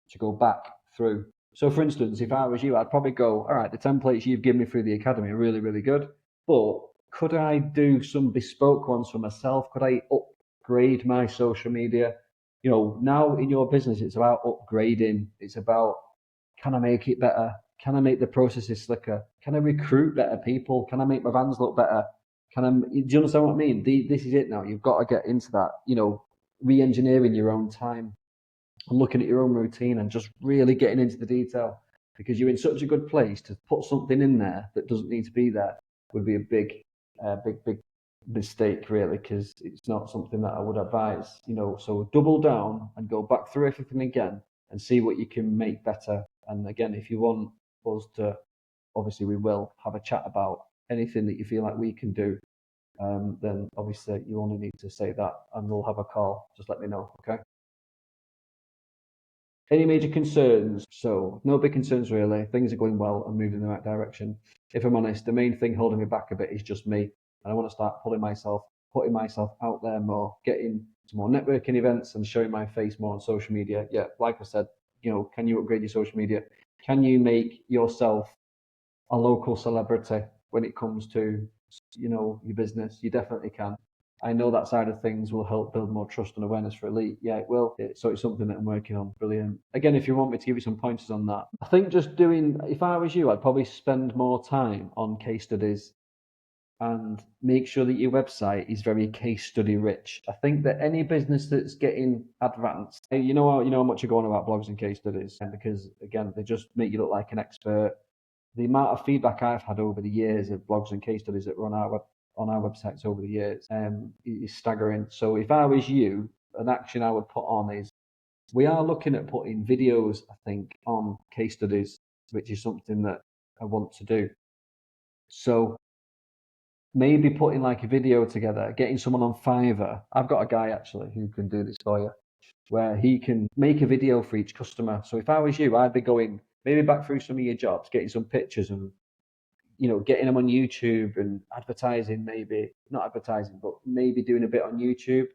to go back through? So for instance, if I was you, I'd probably go, all right, the templates you've given me through the academy are really, really good, but could I do some bespoke ones for myself? Could I upgrade my social media? You know, now in your business, it's about upgrading. It's about, can I make it better? Can I make the processes slicker? Can I recruit better people? Can I make my vans look better? Do you understand what I mean? This is it now. You've got to get into that, you know, re-engineering your own time and looking at your own routine and just really getting into the detail, because you're in such a good place. To put something in there that doesn't need to be there would be a big mistake, really, because it's not something that I would advise, you know. So double down and go back through everything again and see what you can make better. And again, if you want us to obviously we will have a chat about anything that you feel like we can do. Then obviously you only need to say that and we'll have a call. Just let me know, okay? Any major concerns? So no big concerns really. Things are going well and moving in the right direction. If I'm honest, the main thing holding me back a bit is just me. And I want to start putting myself out there more, getting to more networking events and showing my face more on social media. Yeah, like I said, can you upgrade your social media? Can you make yourself a local celebrity when it comes to, your business? You definitely can. I know that side of things will help build more trust and awareness for Elite. Yeah, it will. So it's something that I'm working on. Brilliant. Again, if you want me to give you some pointers on that, I think just if I was you, I'd probably spend more time on case studies and make sure that your website is very case study rich. I think that any business that's getting advanced, how much you're going about blogs and case studies, and because again, they just make you look like an expert. The amount of feedback I've had over the years of blogs and case studies that run on our websites over the years is staggering. So if I was you, an action I would put on is we are looking at putting videos, I think, on case studies, which is something that I want to do. So maybe putting like a video together, getting someone on Fiverr. I've got a guy actually who can do this for you, where he can make a video for each customer. So if I was you, I'd be going maybe back through some of your jobs, getting some pictures and getting them on YouTube and advertising, maybe not advertising, but maybe doing a bit on YouTube.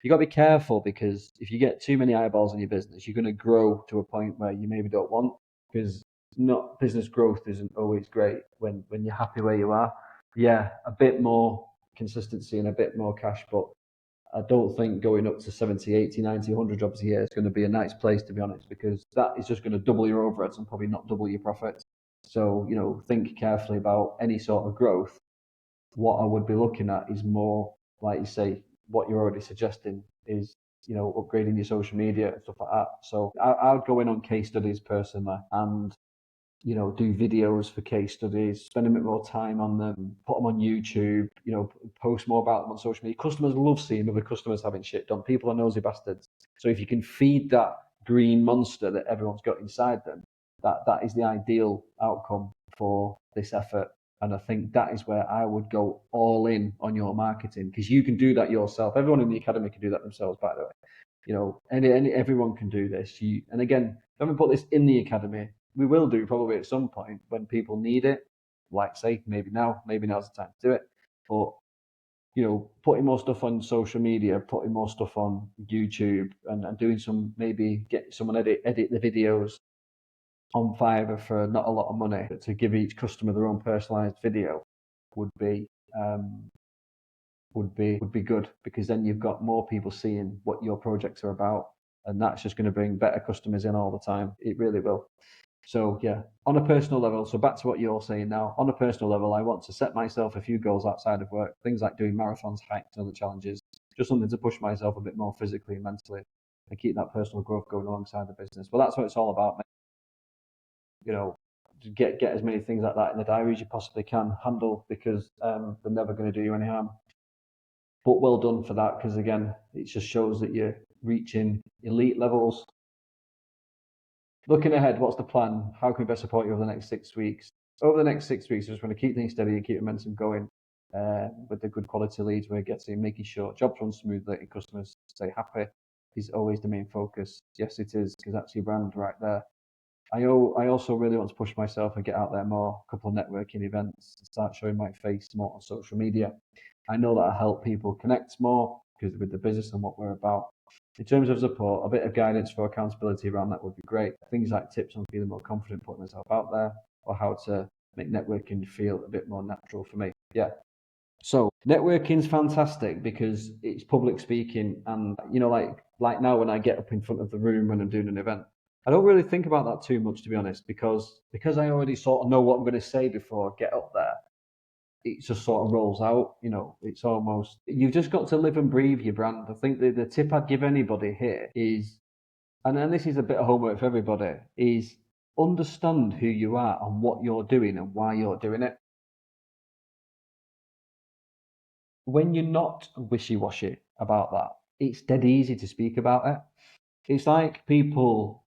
You got to be careful because if you get too many eyeballs on your business, you're going to grow to a point where you maybe don't want, because not business growth isn't always great when you're happy where you are. Yeah, a bit more consistency and a bit more cash, but I don't think going up to 70, 80, 90, 100 jobs a year is going to be a nice place, to be honest, because that is just going to double your overheads and probably not double your profits. So, think carefully about any sort of growth. What I would be looking at is more, like you say, what you're already suggesting is, upgrading your social media and stuff like that. So I would go in on case studies personally and do videos for case studies, spend a bit more time on them, put them on YouTube, post more about them on social media. Customers love seeing other customers having shit done. People are nosy bastards. So if you can feed that green monster that everyone's got inside them, that is the ideal outcome for this effort. And I think that is where I would go all in on your marketing, because you can do that yourself. Everyone in the academy can do that themselves, by the way. Everyone can do this. And again, don't put this in the academy. We will do probably at some point when people need it, like say maybe now's the time to do it. But putting more stuff on social media, putting more stuff on YouTube, and doing maybe get someone edit the videos on Fiverr for not a lot of money, but to give each customer their own personalized video would be good, because then you've got more people seeing what your projects are about, and that's just going to bring better customers in all the time. It really will. So yeah, on a personal level, so back to what you're saying now, on a personal level, I want to set myself a few goals outside of work, things like doing marathons, hikes, and other challenges, just something to push myself a bit more physically and mentally and keep that personal growth going alongside the business. But that's what it's all about, mate. Get as many things like that in the diary as you possibly can handle, because they're never going to do you any harm. But well done for that, because again, it just shows that you're reaching elite levels. Looking ahead, what's the plan? How can we best support you over the next 6 weeks? Over the next 6 weeks, I just want to keep things steady and keep momentum going with the good quality leads we're getting, making sure jobs run smoothly and customers stay happy is always the main focus. Yes, it is, because that's your brand right there. I also really want to push myself and get out there more, a couple of networking events, start showing my face more on social media. I know that'll help people connect more because with the business and what we're about. In terms of support, a bit of guidance for accountability around that would be great. Things like tips on feeling more confident putting myself out there, or how to make networking feel a bit more natural for me. Yeah. So networking's fantastic because it's public speaking, and like now when I get up in front of the room when I'm doing an event, I don't really think about that too much, to be honest, because I already sort of know what I'm going to say before I get up there. It just sort of rolls out, it's almost, you've just got to live and breathe your brand. I think the tip I'd give anybody here is, and then this is a bit of homework for everybody, is understand who you are and what you're doing and why you're doing it. When you're not wishy-washy about that, it's dead easy to speak about it. It's like people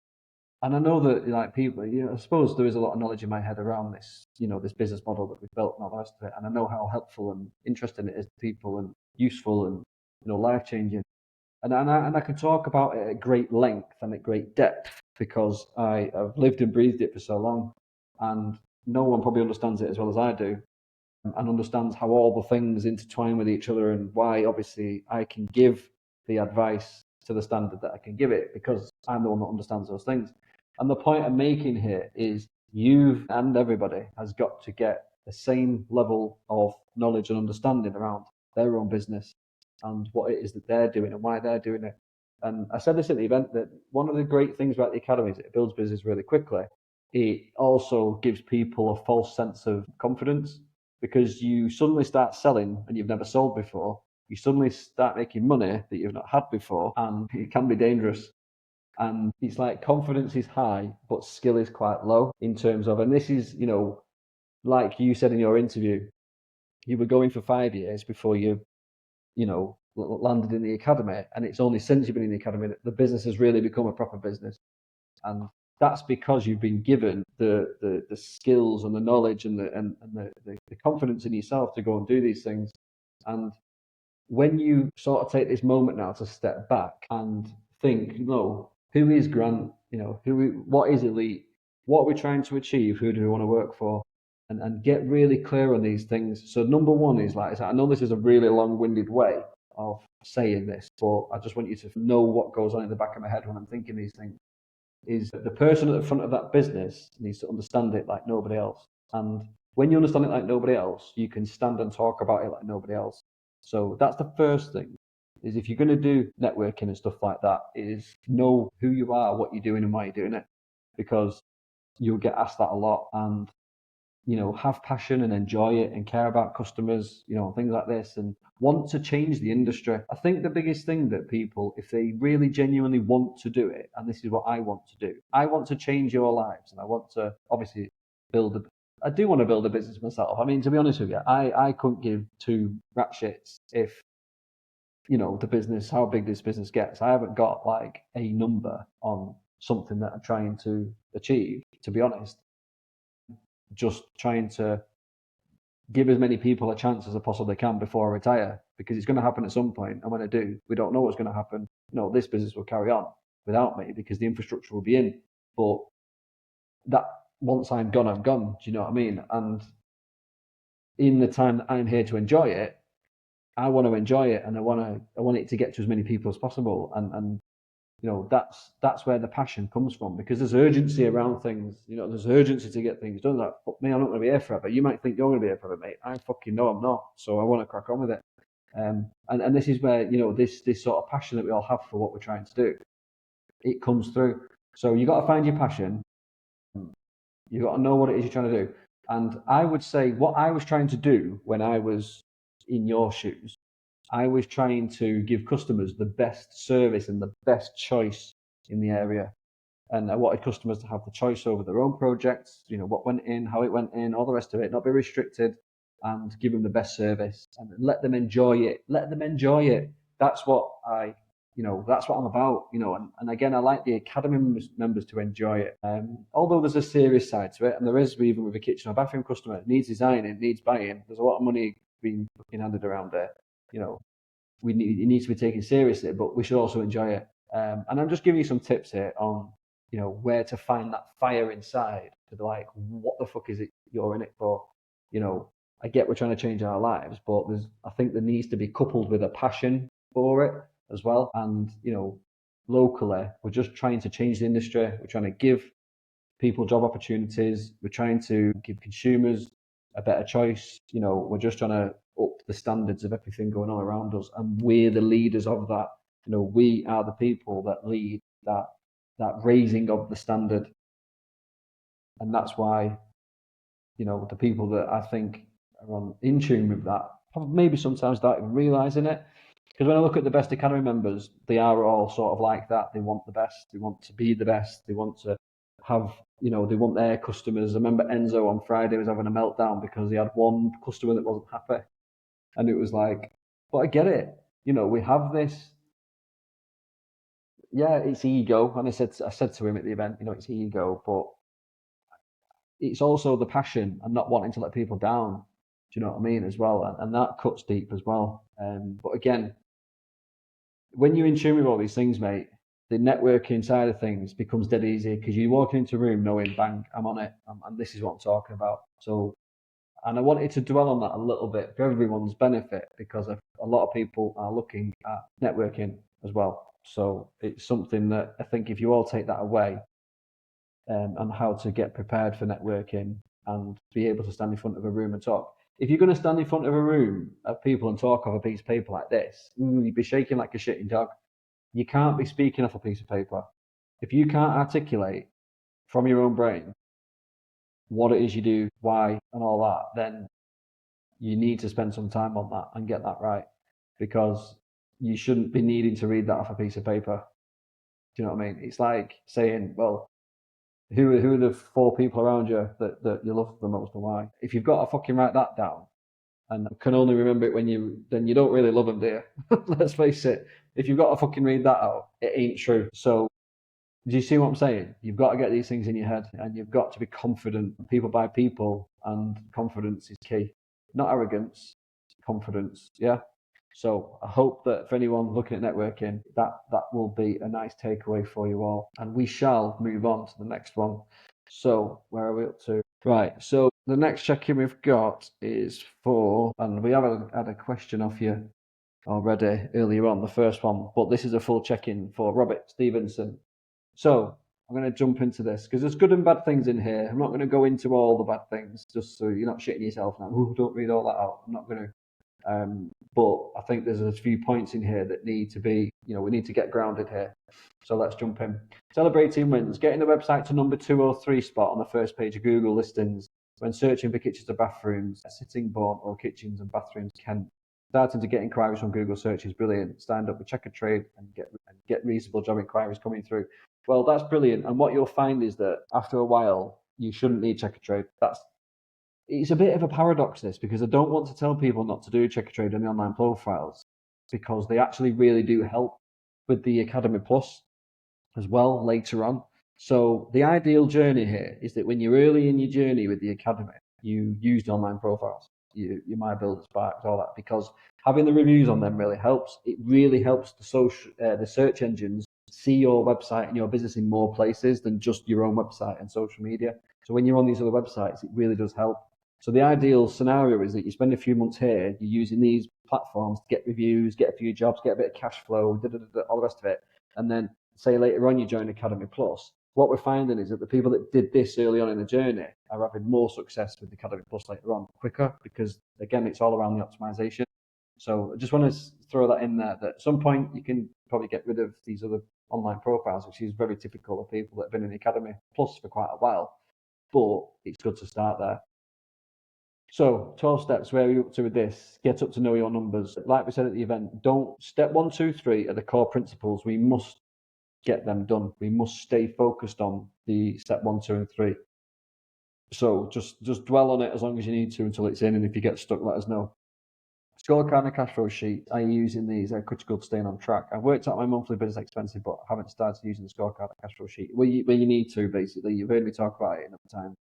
And I know that like people, I suppose there is a lot of knowledge in my head around this, this business model that we've built and all the rest of it. And I know how helpful and interesting it is to people and useful and, life changing. And I can talk about it at great length and at great depth because I have lived and breathed it for so long. And no one probably understands it as well as I do and understands how all the things intertwine with each other and why obviously I can give the advice to the standard that I can give it because I'm the one that understands those things. And the point I'm making here is you and everybody has got to get the same level of knowledge and understanding around their own business and what it is that they're doing and why they're doing it. And I said this at the event that one of the great things about the academy is it builds business really quickly. It also gives people a false sense of confidence because you suddenly start selling and you've never sold before. You suddenly start making money that you've not had before, and it can be dangerous. And it's like confidence is high, but skill is quite low in terms of, and this is, like you said in your interview, you were going for 5 years before landed in the academy. And it's only since you've been in the academy that the business has really become a proper business. And that's because you've been given the skills and the knowledge and the confidence in yourself to go and do these things. And when you sort of take this moment now to step back and think, who is Grant? What is Elite? What are we trying to achieve? Who do we want to work for? And get really clear on these things. So number one is I know this is a really long-winded way of saying this, but I just want you to know what goes on in the back of my head when I'm thinking these things. Is the person at the front of that business needs to understand it like nobody else. And when you understand it like nobody else, you can stand and talk about it like nobody else. So that's the first thing, is if you're going to do networking and stuff like that, is know who you are, what you're doing and why you're doing it. Because you'll get asked that a lot. And have passion and enjoy it and care about customers, things like this, and want to change the industry. I think the biggest thing that people, if they really genuinely want to do it, and this is what I want to do, I want to change your lives, and I want to obviously I do want to build a business myself. I mean, to be honest with you, I couldn't give two rat shits if, the business, how big this business gets. I haven't got like a number on something that I'm trying to achieve, to be honest. Just trying to give as many people a chance as I possibly can before I retire, because it's going to happen at some point. And when I do, we don't know what's going to happen. This business will carry on without me because the infrastructure will be in. But that once I'm gone, I'm gone. Do you know what I mean? And in the time that I'm here to enjoy it, I want to enjoy it, and I want it to get to as many people as possible. And that's where the passion comes from, because there's urgency around things. There's urgency to get things done. Like, fuck me, I'm not going to be here forever. You might think you're going to be here forever, mate. I fucking know I'm not. So I want to crack on with it. And this is where, this sort of passion that we all have for what we're trying to do, it comes through. So you got to find your passion. You got to know what it is you're trying to do. And I would say what I was trying to do when I was in your shoes, I was trying to give customers the best service and the best choice in the area. And I wanted customers to have the choice over their own projects, what went in, how it went in, all the rest of it, not be restricted, and give them the best service and let them enjoy it. Let them enjoy it. That's what that's what I'm about, and again, I like the academy members to enjoy it. Although there's a serious side to it, and there is, even with a kitchen or bathroom customer, it needs designing, needs buying. There's a lot of money being fucking handed around there. It needs to be taken seriously, but we should also enjoy it. And I'm just giving you some tips here on, where to find that fire inside to be like, what the fuck is it you're in it for? I get we're trying to change our lives, but I think there needs to be coupled with a passion for it as well. And, locally, we're just trying to change the industry. We're trying to give people job opportunities. We're trying to give consumers a better choice. We're just trying to up the standards of everything going on around us. And we're the leaders of that. We are the people that lead that raising of the standard. And that's why, the people that I think are in tune with that, maybe sometimes without even realising it. Because when I look at the best academy members, they are all sort of like that. They want the best. They want to be the best. They want to have, they want their customers. I remember Enzo on Friday was having a meltdown because he had one customer that wasn't happy. And it was like, but I get it. We have this yeah, it's ego. And I said to him at the event, you know, it's ego, but it's also the passion and not wanting to let people down. Do you know what I mean? As well, and that cuts deep as well. But again, when you're in tune with all these things, mate, the networking side of things becomes dead easy because you walk into a room knowing, bang, I'm on it, and this is what I'm talking about. So, and I wanted to dwell on that a little bit for everyone's benefit because a lot of people are looking at networking as well. So it's something that I think if you all take that away, and how to get prepared for networking and be able to stand in front of a room and talk. If you're going to stand in front of a room of people and talk off a piece of paper like this, you'd be shaking like a shitting dog. You can't be speaking off a piece of paper. If you can't articulate from your own brain what it is you do, why, and all that, then you need to spend some time on that and get that right because you shouldn't be needing to read that off a piece of paper. Do you know what I mean? It's like saying, well, who are the 4 people around you that you love the most and why? If you've got to fucking write that down and can only remember it then you don't really love them, do you? Let's face it. If you've got to fucking read that out, it ain't true. So, do you see what I'm saying? You've got to get these things in your head and you've got to be confident, people by people, and confidence is key. Not arrogance, confidence, yeah? So I hope that for anyone looking at networking, that will be a nice takeaway for you all. And we shall move on to the next one. So where are we up to? Right, so the next check-in we've got is for, and we have had a question off you already earlier on, the first one, but this is a full check-in for Robert Stevenson. So I'm going to jump into this because there's good and bad things in here. I'm not going to go into all the bad things just so you're not shitting yourself now. Ooh, don't read all that out. I'm not going to. But I think there's a few points in here that need to be, we need to get grounded here. So let's jump in. Celebrating wins. Getting the website to number 2 or 3 spot on the first page of Google listings when searching for kitchens or bathrooms, Sittingbourne or kitchens and bathrooms Kent. Starting to get inquiries from Google search is brilliant. Stand up with Check a Trade and get reasonable job inquiries coming through. Well, that's brilliant. And what you'll find is that after a while, you shouldn't need Check a Trade. It's a bit of a paradox, this, because I don't want to tell people not to do Check a Trade on the online profiles because they actually really do help with the Academy Plus as well later on. So the ideal journey here is that when you're early in your journey with the Academy, you use the online profiles, your My Builder Sparks, all that, because having the reviews on them really helps. It really helps the search engines see your website and your business in more places than just your own website and social media. So when you're on these other websites, it really does help. So the ideal scenario is that you spend a few months here, you're using these platforms to get reviews, get a few jobs, get a bit of cash flow, all the rest of it. And then say later on you join Academy Plus. What we're finding is that the people that did this early on in the journey are having more success with Academy Plus later on quicker because, again, it's all around the optimization. So I just want to throw that in there that at some point you can probably get rid of these other online profiles, which is very typical of people that have been in the Academy Plus for quite a while. But it's good to start there. So 12 steps, where are you up to with this? Get up to know your numbers. Like we said at the event, step 1, 2, 3 are the core principles. We must get them done. We must stay focused on the step 1, 2, and 3. So just dwell on it as long as you need to until it's in, and if you get stuck, let us know. Scorecard and cash flow sheet. Are you using these? They're critical to staying on track. I've worked out my monthly business expenses, but haven't started using the scorecard and cash flow sheet. Where you need to, basically. You've heard me talk about it enough times.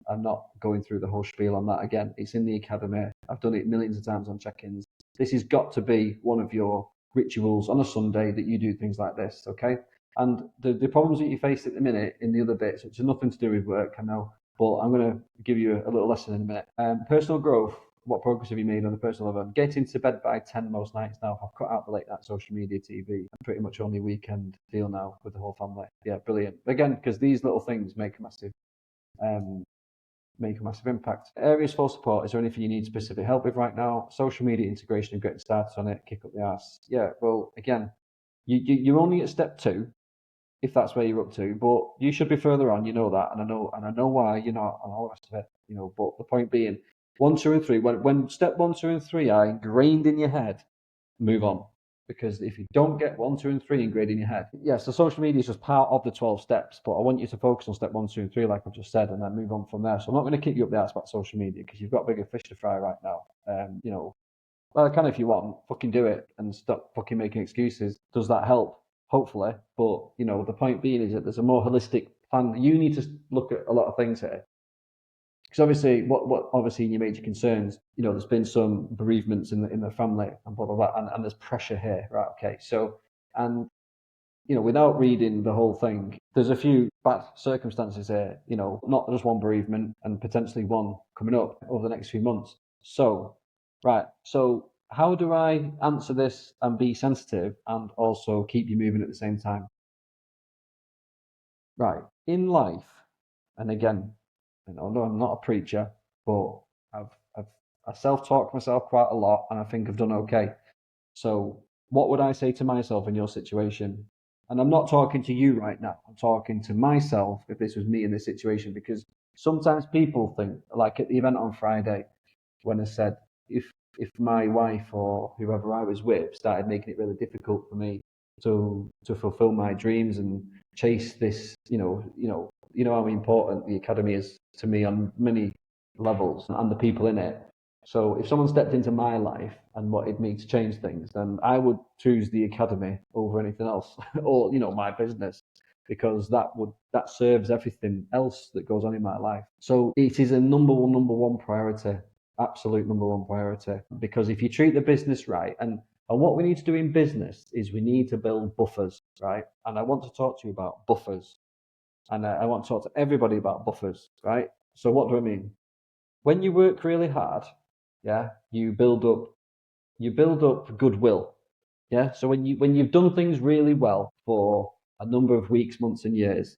I'm not going through the whole spiel on that again. It's in the Academy. I've done it millions of times on check-ins. This has got to be one of your rituals on a Sunday that you do things like this, okay? And the problems that you face at the minute in the other bits, which are nothing to do with work, I know, but I'm going to give you a little lesson in a minute. Personal growth. What progress have you made on the personal level? Getting to bed by 10 most nights now. I've cut out the late night social media TV. I'm pretty much only weekend deal now with the whole family. Yeah, brilliant. Again, because these little things make a massive impact. Areas for support. Is there anything you need specific help with right now? Social media integration and getting started on it. Kick up the arse. Yeah, well, again, you're only at step 2, if that's where you're up to, but you should be further on. You know that, and I know why you're not, and all the rest of it. But the point being, 1, 2, and 3. When step 1, 2, and 3 are ingrained in your head, move on. Because if you don't get 1, 2, and 3 ingrained in your head, so social media is just part of the 12 steps, but I want you to focus on step 1, 2, and 3, like I've just said, and then move on from there. So I'm not going to kick you up the ass about social media because you've got bigger fish to fry right now. Well, I can if you want, fucking do it and stop fucking making excuses. Does that help? hopefully. But, the point being is that there's a more holistic plan. You need to look at a lot of things here. Because obviously, what obviously in your major concerns, there's been some bereavements in the family and blah, blah, blah, and there's pressure here, right? Okay. So, and, without reading the whole thing, there's a few bad circumstances here, not just one bereavement and potentially one coming up over the next few months. So, right. So how do I answer this and be sensitive and also keep you moving at the same time? Right. In life, and again, no, I'm not a preacher, but I self-talk myself quite a lot, and I think I've done okay. So, what would I say to myself in your situation? And I'm not talking to you right now. I'm talking to myself if this was me in this situation, because sometimes people think, like at the event on Friday, when I said if my wife or whoever I was with started making it really difficult for me to fulfill my dreams and chase this, how important the academy is to me on many levels and the people in it. So if someone stepped into my life and wanted me to change things, then I would choose the academy over anything else, or my business, because that serves everything else that goes on in my life. So it is a number one priority, absolute number one priority. Because if you treat the business right, and what we need to do in business is we need to build buffers, right? And I want to talk to you about buffers, and I want to talk to everybody about buffers, right? So what do I mean? When you work really hard, yeah, you build up goodwill. Yeah. So when you've done things really well for a number of weeks, months, and years,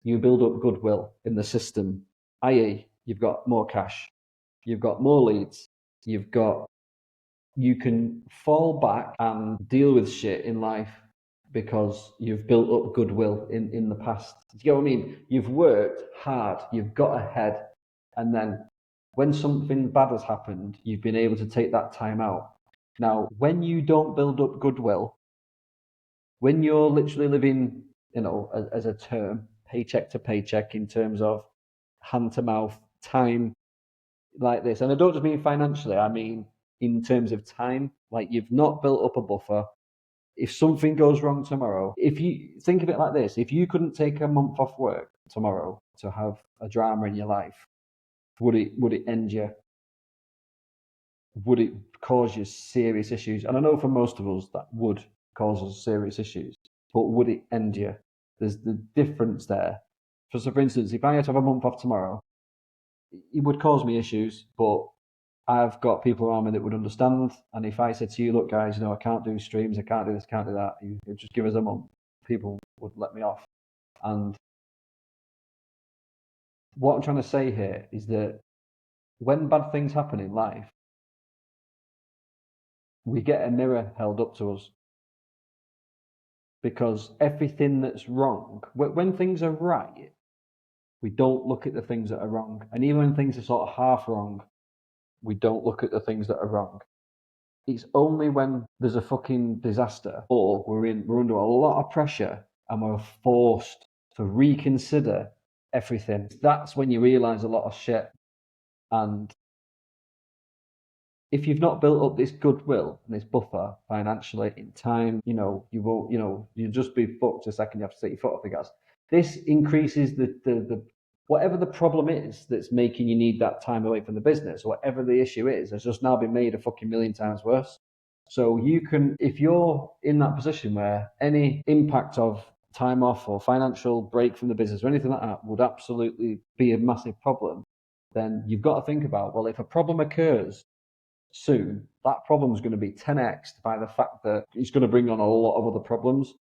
you build up goodwill in the system, i.e., you've got more cash, you've got more leads, you can fall back and deal with shit in life because you've built up goodwill in the past. Do you get what I mean? You've worked hard, you've got ahead, and then when something bad has happened, you've been able to take that time out. Now, when you don't build up goodwill, when you're literally living, as a term, paycheck to paycheck in terms of hand to mouth, time like this, and I don't just mean financially, I mean in terms of time, like you've not built up a buffer. If something goes wrong tomorrow, if you think of it like this, if you couldn't take a month off work tomorrow to have a drama in your life, would it end you? Would it cause you serious issues? And I know for most of us that would cause us serious issues, but would it end you? There's the difference there. So for instance, if I had to have a month off tomorrow, it would cause me issues, but I've got people around me that would understand. And if I said to you, look, guys, I can't do streams, I can't do this, can't do that, you just give us a month, people would let me off. And what I'm trying to say here is that when bad things happen in life, we get a mirror held up to us. Because everything that's wrong, when things are right, we don't look at the things that are wrong. And even when things are sort of half wrong, we don't look at the things that are wrong. It's only when there's a fucking disaster or we're under a lot of pressure and we're forced to reconsider everything. That's when you realise a lot of shit. And if you've not built up this goodwill and this buffer financially in time, you won't, you'll just be fucked the second you have to take your foot off the gas. This increases the whatever the problem is that's making you need that time away from the business, or whatever the issue is, has just now been made a fucking million times worse. So you can, if you're in that position where any impact of time off or financial break from the business or anything like that would absolutely be a massive problem, then you've got to think about, well, if a problem occurs soon, that problem is going to be 10x'd by the fact that it's going to bring on a lot of other problems.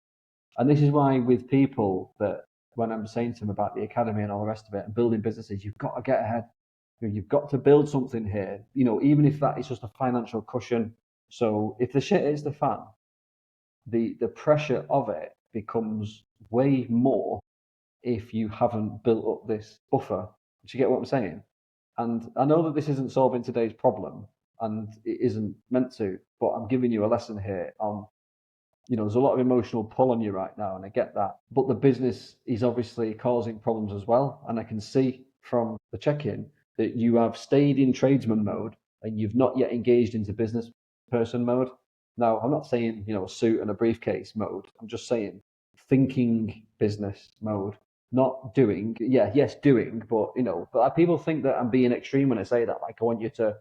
And this is why with people that, when I'm saying to them about the academy and all the rest of it and building businesses, you've got to get ahead. You've got to build something here, even if that is just a financial cushion. So if the shit hits the fan, the pressure of it becomes way more if you haven't built up this buffer. Do you get what I'm saying? And I know that this isn't solving today's problem, and it isn't meant to, but I'm giving you a lesson here on, there's a lot of emotional pull on you right now, and I get that. But the business is obviously causing problems as well. And I can see from the check-in that you have stayed in tradesman mode and you've not yet engaged into business person mode. Now, I'm not saying, a suit and a briefcase mode. I'm just saying thinking business mode, not doing. Yeah, yes, doing, but, but people think that I'm being extreme when I say that. Like, I want you to,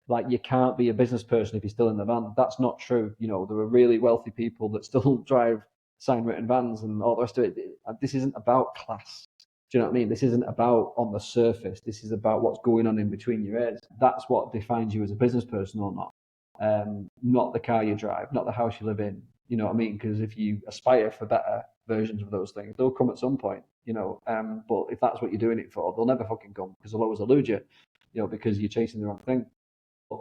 like, you can't be a business person if you're still in the van. That's not true. There are really wealthy people that still drive sign written vans and all the rest of it. This isn't about class. Do you know what I mean? This isn't about on the surface. This is about what's going on in between your ears. That's what defines you as a business person or not. Not the car you drive, not the house you live in. You know what I mean? Because if you aspire for better versions of those things, they'll come at some point. But if that's what you're doing it for, they'll never fucking come because they'll always elude you. Because you're chasing the wrong thing. But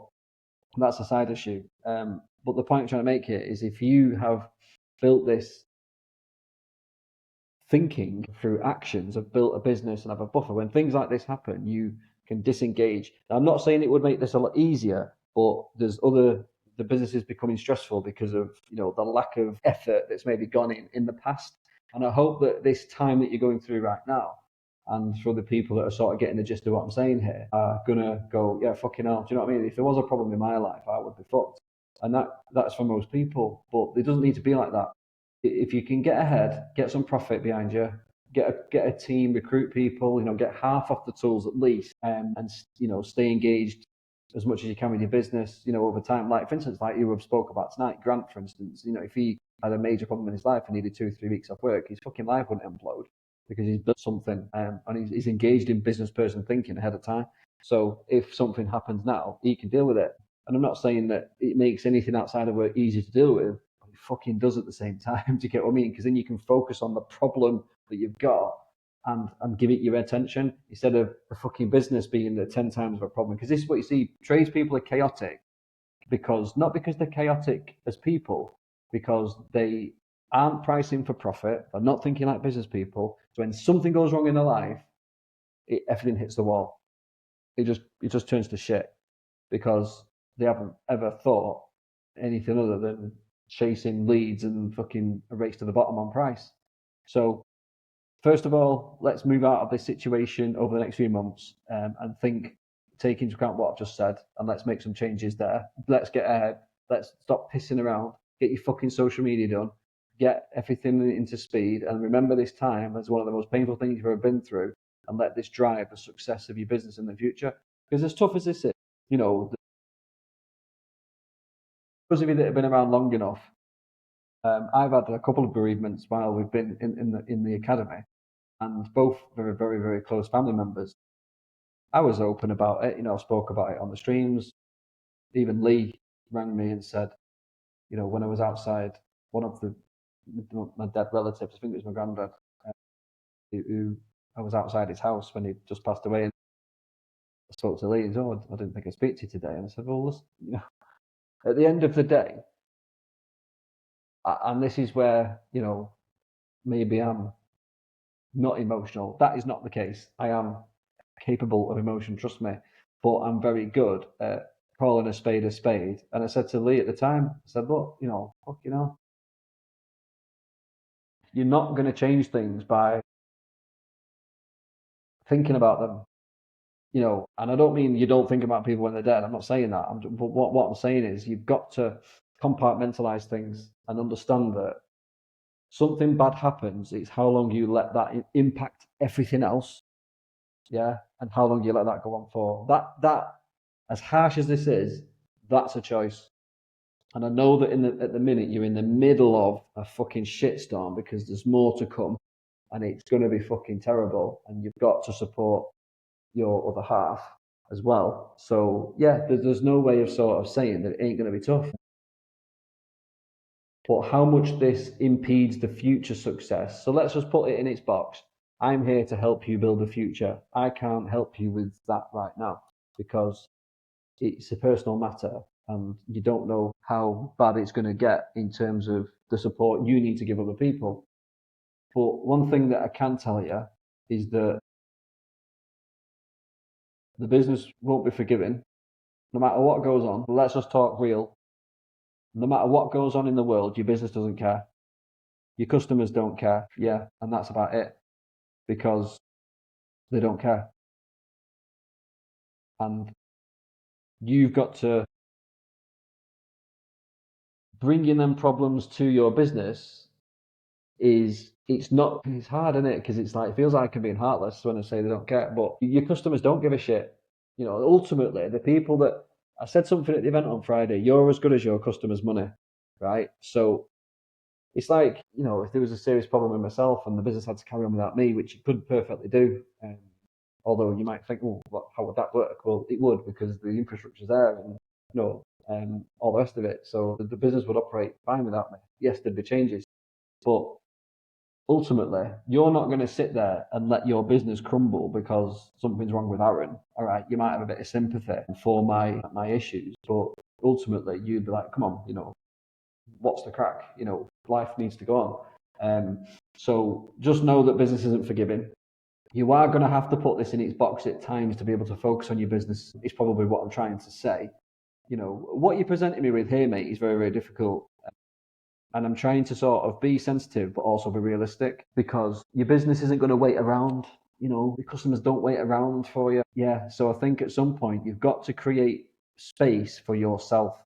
that's a side issue. But the point I'm trying to make here is if you have built this thinking through actions, have built a business and have a buffer, when things like this happen, you can disengage. Now, I'm not saying it would make this a lot easier, but there's the business is becoming stressful because of the lack of effort that's maybe gone in the past. And I hope that this time that you're going through right now, and for the people that are sort of getting the gist of what I'm saying here, are gonna go, yeah, fucking hell. Do you know what I mean? If there was a problem in my life, I would be fucked. And that's for most people, but it doesn't need to be like that. If you can get ahead, get some profit behind you, get a team, recruit people, get half off the tools at least, and stay engaged as much as you can with your business, over time. Like, for instance, like you have spoke about tonight, Grant, for instance, if he had a major problem in his life and needed 2 or 3 weeks off work, his fucking life wouldn't implode because he's built something, and he's engaged in business person thinking ahead of time. So if something happens now, he can deal with it. And I'm not saying that it makes anything outside of work easy to deal with, but it fucking does at the same time. Do you get what I mean? Because then you can focus on the problem that you've got and give it your attention instead of the fucking business being the 10 times of a problem. Because this is what you see. Tradespeople are chaotic not because they're chaotic as people, because they aren't pricing for profit. They're not thinking like business people. So when something goes wrong in their life, everything hits the wall. It just turns to shit because they haven't ever thought anything other than chasing leads and fucking a race to the bottom on price. So first of all, let's move out of this situation over the next few months, and take into account what I've just said, and let's make some changes there. Let's get ahead. Let's stop pissing around. Get your fucking social media done. Get everything into speed, and remember this time as one of the most painful things you've ever been through, and let this drive the success of your business in the future. Because as tough as this is, those of you that have been around long enough, I've had a couple of bereavements while we've been in the academy, and both very, very, very close family members. I was open about it, spoke about it on the streams. Even Lee rang me and said, when I was outside, one of my dead relatives, I think it was my granddad, who I was outside his house when he just passed away. And I spoke to Lee and said, I didn't think I'd speak to you today. And I said, well, listen, at the end of the day, and this is where, maybe I'm not emotional. That is not the case. I am capable of emotion, trust me, but I'm very good at calling a spade a spade. And I said to Lee at the time, I said, look, you're not going to change things by thinking about them, and I don't mean you don't think about people when they're dead. I'm not saying that. But what I'm saying is you've got to compartmentalize things and understand that something bad happens. It's how long you let that impact everything else. Yeah. And how long you let that go on for. That as harsh as this is, that's a choice. And I know that at the minute you're in the middle of a fucking shitstorm because there's more to come and it's going to be fucking terrible. And you've got to support your other half as well. So yeah, there's no way of sort of saying that it ain't going to be tough. But how much this impedes the future success. So let's just put it in its box. I'm here to help you build a future. I can't help you with that right now because it's a personal matter and you don't know how bad it's going to get in terms of the support you need to give other people. But one thing that I can tell you is that the business won't be forgiven no matter what goes on. Let's just talk real. No matter what goes on in the world, your business doesn't care. Your customers don't care. Yeah, and that's about it because they don't care. And you've got to bringing them problems to your business it's hard, isn't it? Because it's like, it feels like I'm being heartless when I say they don't care, but your customers don't give a shit. You know, ultimately, the people that, I said something at the event on Friday, you're as good as your customers' money, right? So it's like, you know, if there was a serious problem with myself and the business had to carry on without me, which it could perfectly do, although you might think, oh, how would that work? Well, it would, because the infrastructure's there and, you know, all the rest of it. So the business would operate fine without me. Yes, there'd be changes, but ultimately, you're not going to sit there and let your business crumble because something's wrong with Aaron. All right, you might have a bit of sympathy for my issues, but ultimately, you'd be like, come on, you know, what's the crack? You know, life needs to go on. So just know that business isn't forgiving. You are going to have to put this in its box at times to be able to focus on your business. Is probably what I'm trying to say. You know, what you're presenting me with here, mate, is very, very difficult. And I'm trying to sort of be sensitive, but also be realistic, because your business isn't going to wait around. You know, the customers don't wait around for you. Yeah. So I think at some point you've got to create space for yourself.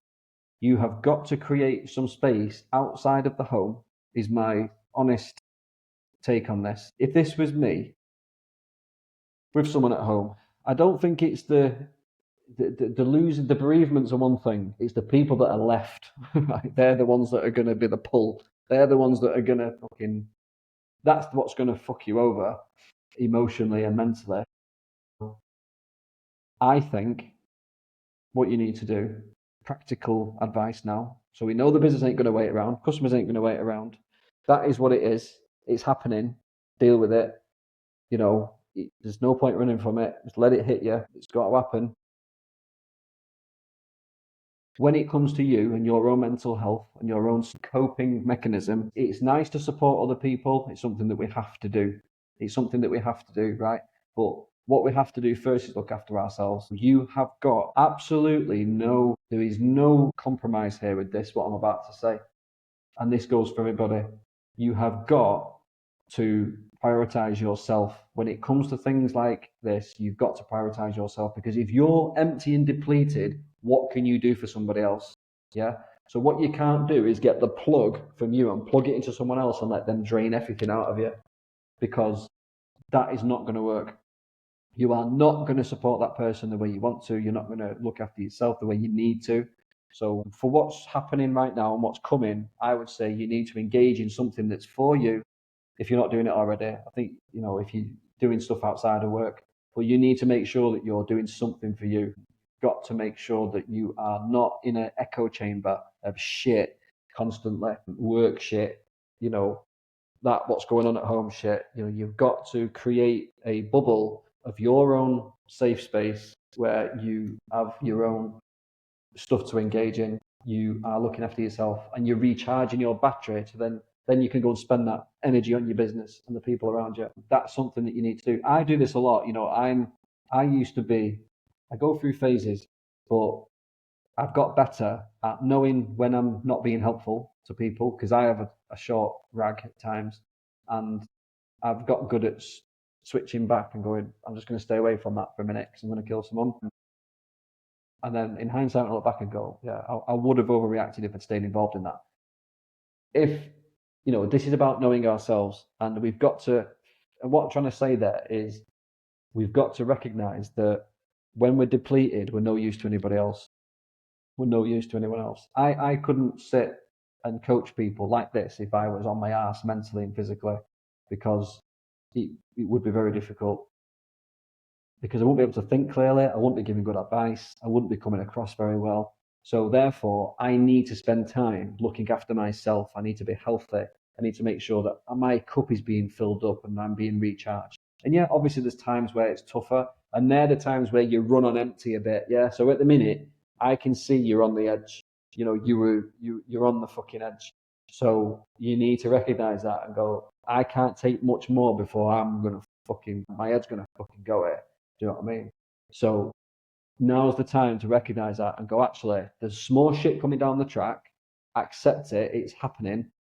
You have got to create some space outside of the home, is my honest take on this. If this was me with someone at home, I don't think it's the losing, the bereavements are one thing. It's the people that are left. Right? They're the ones that are going to be the pull. They're the ones that are going to that's what's going to fuck you over emotionally and mentally. I think what you need to do, practical advice now. So we know the business ain't going to wait around. Customers ain't going to wait around. That is what it is. It's happening. Deal with it. You know, there's no point running from it. Just let it hit you. It's got to happen. When it comes to you and your own mental health and your own coping mechanism, it's nice to support other people. It's something that we have to do. It's something that we have to do, right? But what we have to do first is look after ourselves. You have got there is no compromise here with this, what I'm about to say. And this goes for everybody. You have got to prioritize yourself. When it comes to things like this, you've got to prioritize yourself, because if you're empty and depleted, what can you do for somebody else? Yeah. So what you can't do is get the plug from you and plug it into someone else and let them drain everything out of you, because that is not going to work. You are not going to support that person the way you want to. You're not going to look after yourself the way you need to. So for what's happening right now and what's coming, I would say you need to engage in something that's for you. If you're not doing it already, I think, you know, if you're doing stuff outside of work, but you need to make sure that you're doing something for you. You've got to make sure that you are not in an echo chamber of shit constantly, work shit, you know, that what's going on at home shit. You know, you've got to create a bubble of your own safe space where you have your own stuff to engage in. You are looking after yourself and you're recharging your battery to then you can go and spend that energy on your business and the people around you. That's something that you need to do. I do this a lot. You know, I go through phases, but I've got better at knowing when I'm not being helpful to people, because I have a short rag at times, and I've got good at switching back and going, I'm just going to stay away from that for a minute because I'm going to kill someone. And then in hindsight, I look back and go, yeah, I would have overreacted if I'd stayed involved in that. If, you know, this is about knowing ourselves, and we've got to, and what I'm trying to say there is we've got to recognize that when we're depleted, we're no use to anybody else. We're no use to anyone else. I couldn't sit and coach people like this if I was on my ass mentally and physically, because it would be very difficult. Because I won't be able to think clearly, I wouldn't be giving good advice, I wouldn't be coming across very well. So therefore, I need to spend time looking after myself. I need to be healthy. I need to make sure that my cup is being filled up and I'm being recharged. And yeah, obviously there's times where it's tougher, and they're the times where you run on empty a bit. Yeah. So at the minute, I can see you're on the edge. You know, you're on the fucking edge. So you need to recognize that and go, I can't take much more before my head's gonna fucking go here. Do you know what I mean? So now's the time to recognize that and go, actually, there's small shit coming down the track. Accept it. It's happening.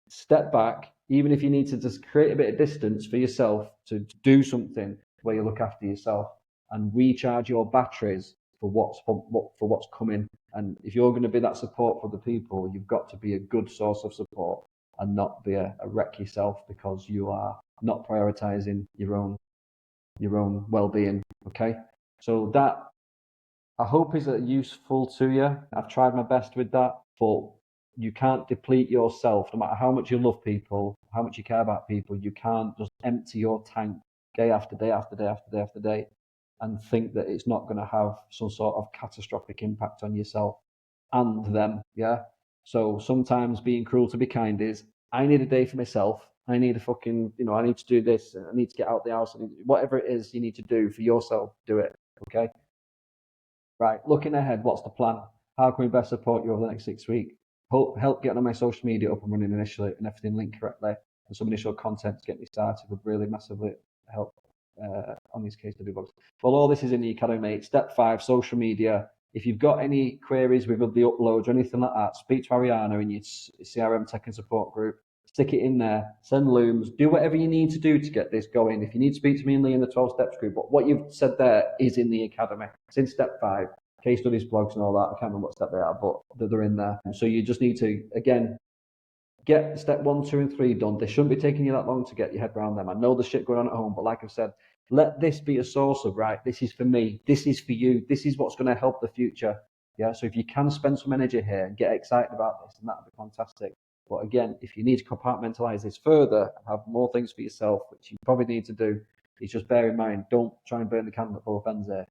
Step back, even if you need to just create a bit of distance for yourself to do something where you look after yourself and recharge your batteries for what's coming. And if you're going to be that support for the people, you've got to be a good source of support and not be a wreck yourself because you are not prioritizing your own well-being. Okay, so that I hope is useful to you. I've tried my best with that, but you can't deplete yourself. No matter how much you love people, how much you care about people, you can't just empty your tank day after day after day after day after day and think that it's not going to have some sort of catastrophic impact on yourself and them. Yeah. So sometimes being cruel to be kind is, I need a day for myself. I need a fucking, I need to do this. I need to get out the house. Whatever it is you need to do for yourself, do it. Okay. Right, looking ahead, what's the plan? How can we best support you over the next 6 weeks? Help getting on my social media up and running initially and everything linked correctly, and some initial content to get me started would really massively help on these KBB books. Well, all this is in the academy, mate. Step 5, social media. If you've got any queries with the uploads or anything like that, speak to Ariana in your CRM tech and support group. Stick it in there, send looms, do whatever you need to do to get this going. If you need to speak to me and Lee in the 12 steps group, but what you've said there is in the academy. It's in step 5, case studies, blogs and all that. I can't remember what step they are, but they're in there. So you just need to, again, get step 1, 2 and 3 done. They shouldn't be taking you that long to get your head around them. I know there's shit going on at home, but like I've said, let this be a source of, right, this is for me, this is for you, this is what's going to help the future. Yeah, so if you can spend some energy here and get excited about this, then that'd be fantastic. But again, if you need to compartmentalize this further and have more things for yourself, which you probably need to do, is just bear in mind, don't try and burn the candle at both ends here,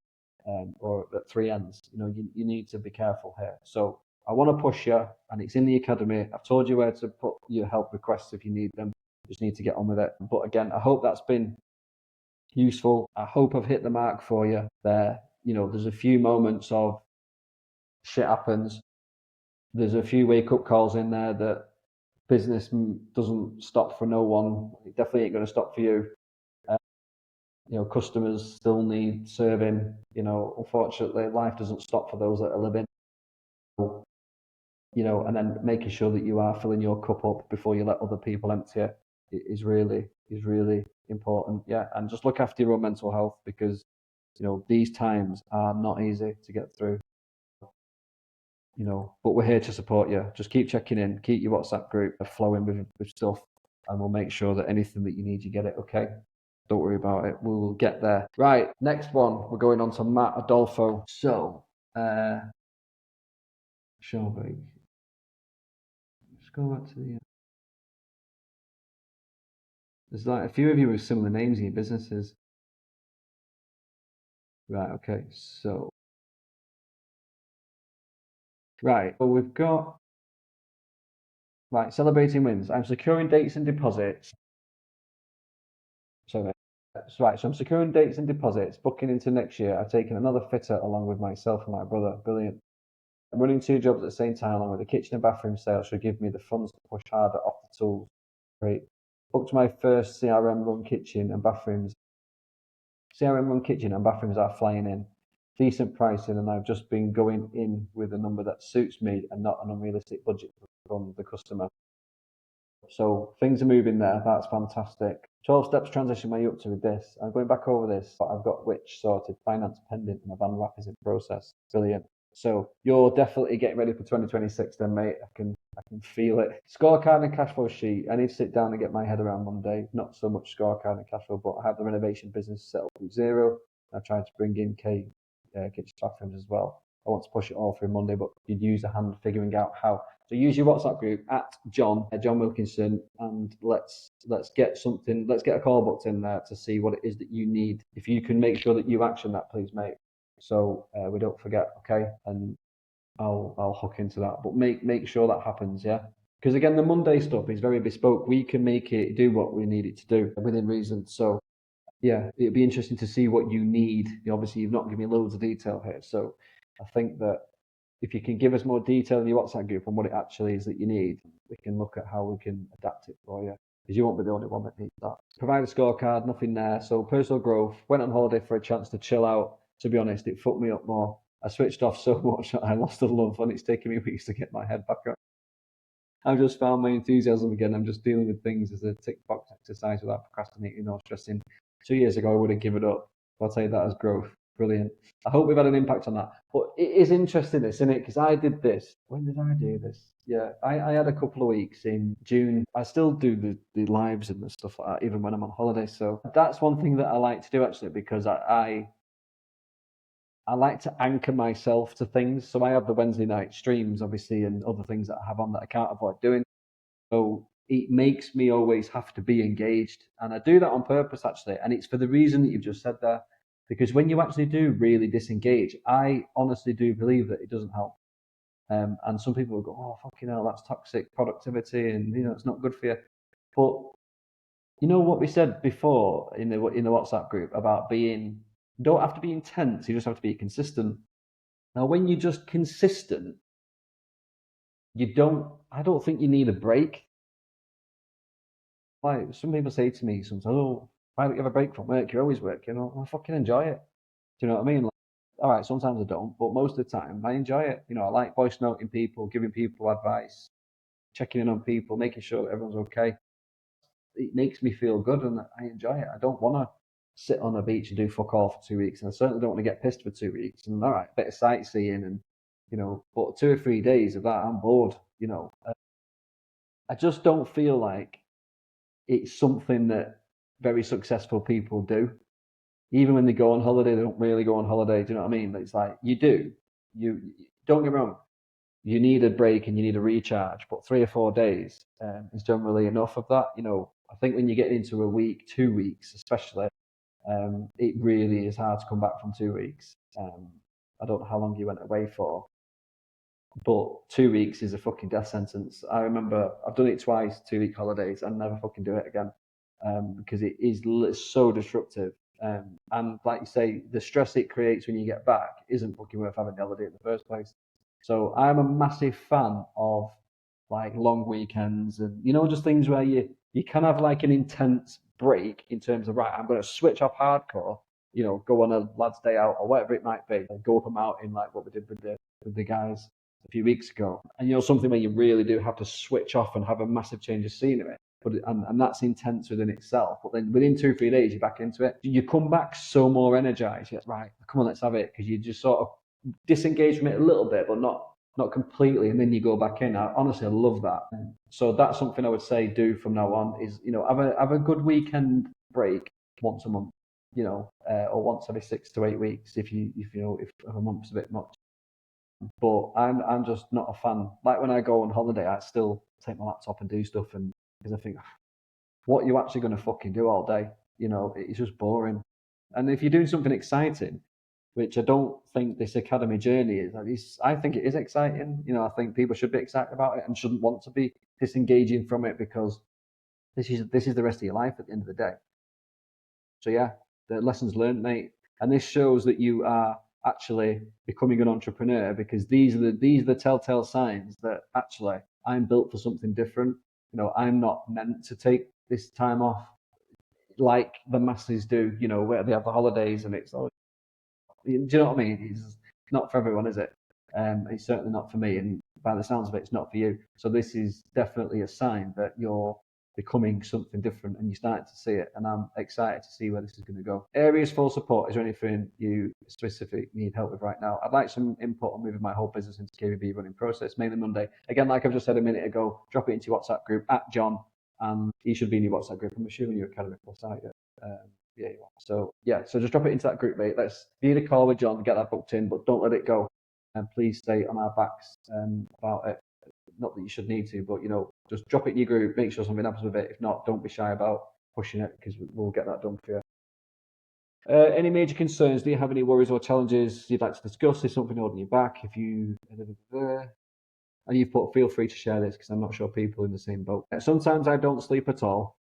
or at 3 ends. You need to be careful here. So I want to push you, and it's in the academy. I've told you where to put your help requests if you need them. You just need to get on with it. But again, I hope that's been useful. I hope I've hit the mark for you there. There's a few moments of shit happens. There's a few wake-up calls in there that business doesn't stop for no one. It definitely ain't going to stop for you. Customers still need serving. Unfortunately, life doesn't stop for those that are living. And then making sure that you are filling your cup up before you let other people empty it is really important. Yeah, and just look after your own mental health because these times are not easy to get through. But we're here to support you. Just keep checking in, keep your WhatsApp group flowing with stuff, and we'll make sure that anything that you need, you get it. Okay. Don't worry about it. We will get there. Right. Next one. We're going on to Matt Adolfo. So, Showbreak. Let's go back to the. There's like a few of you with similar names in your businesses. Right. Okay. So. Right. Well, we've got. Right. Celebrating wins. I'm securing dates and deposits. Sorry. Right, so I'm securing dates and deposits, booking into next year. I've taken another fitter along with myself and my brother. Brilliant. I'm running 2 jobs at the same time along with the kitchen and bathroom sale should give me the funds to push harder off the tools. Great. Booked my first CRM run kitchen and bathrooms. CRM run kitchen and bathrooms are flying in. Decent pricing, and I've just been going in with a number that suits me and not an unrealistic budget from the customer. So things are moving there. That's fantastic. 12 steps transition way up to with this. I'm going back over this, but I've got which sorted, finance pending, and my van wrap is in process. Brilliant. So you're definitely getting ready for 2026 then, mate. I can feel it. Scorecard and cash flow sheet. I need to sit down and get my head around Monday. Not so much scorecard and cash flow, but I have the renovation business set up with 0. I tried to bring in kitchen bathrooms as well. I want to push it all through Monday, but you'd use a hand figuring out how. So use your WhatsApp group at John Wilkinson, and let's get a call booked in there to see what it is that you need. If you can make sure that you action that, please, mate. So we don't forget, okay? And I'll hook into that, but make sure that happens, yeah. Because again, the Monday stuff is very bespoke. We can make it do what we need it to do within reason. So yeah, it'd be interesting to see what you need. Obviously, you've not given me loads of detail here, so I think that if you can give us more detail in your WhatsApp group on what it actually is that you need, we can look at how we can adapt it for you. Because you won't be the only one that needs that. Provide a scorecard, nothing there. So personal growth, went on holiday for a chance to chill out. To be honest, it fucked me up more. I switched off so much that I lost the love, and it's taken me weeks to get my head back up. I've just found my enthusiasm again. I'm just dealing with things as a tick box exercise without procrastinating or stressing. 2 years ago, I would have given up. I'll tell you that as growth. Brilliant. I hope we've had an impact on that. But it is interesting, this, isn't it? Because I did this. When did I do this? Yeah, I had a couple of weeks in June. I still do the lives and the stuff like that, even when I'm on holiday. So that's one thing that I like to do, actually, because I like to anchor myself to things. So I have the Wednesday night streams, obviously, and other things that I have on that I can't avoid doing. So it makes me always have to be engaged. And I do that on purpose, actually. And it's for the reason that you've just said there. Because when you actually do really disengage, I honestly do believe that it doesn't help. And some people will go, oh, fucking hell, that's toxic productivity and, it's not good for you. But you know what we said before in the WhatsApp group about you don't have to be intense, you just have to be consistent. Now, when you're just consistent, I don't think you need a break. Like some people say to me sometimes, oh, why don't you have a break from work? You always work, I fucking enjoy it. Do you know what I mean? Like, all right, sometimes I don't, but most of the time I enjoy it. I like voice noting people, giving people advice, checking in on people, making sure that everyone's okay. It makes me feel good and I enjoy it. I don't want to sit on a beach and do fuck all for 2 weeks. And I certainly don't want to get pissed for 2 weeks. And all right, a bit of sightseeing and, but 2 or 3 days of that, I'm bored, I just don't feel like it's something that very successful people do. Even when they go on holiday, they don't really go on holiday. Do you know what I mean? It's like you do. You don't get me wrong. You need a break and you need a recharge, but 3 or 4 days is generally enough of that. I think when you get into a week, 2 weeks, especially, it really is hard to come back from 2 weeks. I don't know how long you went away for, but 2 weeks is a fucking death sentence. I remember I've done it twice, 2 week holidays, and never fucking do it again because it is so disruptive. And like you say, the stress it creates when you get back isn't fucking worth having the holiday in the first place. So I'm a massive fan of like long weekends and just things where you can have like an intense break in terms of right, I'm going to switch off hardcore, go on a lad's day out or whatever it might be, and go up a mountain like what we did with the guys a few weeks ago. And something where you really do have to switch off and have a massive change of scenery. But and that's intense within itself. But then within 2 or 3 days, you're back into it. You come back so more energized. You're like, right, come on, let's have it, because you just sort of disengage from it a little bit, but not completely, and then you go back in. Honestly, I love that. So that's something I would say do from now on is have a good weekend break once a month, or once every 6 to 8 weeks if a month's a bit much. But I'm just not a fan. Like when I go on holiday, I still take my laptop and do stuff, and because I think, what are you actually going to fucking do all day? It's just boring. And if you're doing something exciting, which I don't think this academy journey is, I think it is exciting. I think people should be excited about it and shouldn't want to be disengaging from it, because this is the rest of your life at the end of the day. So yeah, the lessons learned, mate. And this shows that you are actually becoming an entrepreneur, because these are the telltale signs that actually I'm built for something different. I'm not meant to take this time off like the masses do, where they have the holidays and it's, do you know what I mean? It's not for everyone, is it? It's certainly not for me, and by the sounds of it, it's not for you. So this is definitely a sign that you're becoming something different and you're starting to see it, and I'm excited to see where this is going to go. Areas for support, is there anything you specifically need help with right now? I'd like some input on moving my whole business into KBB running process, mainly Monday. Again, like I've just said a minute ago, drop it into your WhatsApp group at John, and he should be in your WhatsApp group. I'm assuming you're Academy Plus, aren't you? Yeah, you are. So just drop it into that group, mate. Let's need a call with John, get that booked in, but don't let it go. And please stay on our backs about it. Not that you should need to, but just drop it in your group, make sure something happens with it. If not, don't be shy about pushing it, because we'll get that done for you. Any major concerns? Do you have any worries or challenges you'd like to discuss? Is something holding you back? If you and you've put, feel free to share this, because I'm not sure people are in the same boat. Sometimes I don't sleep at all.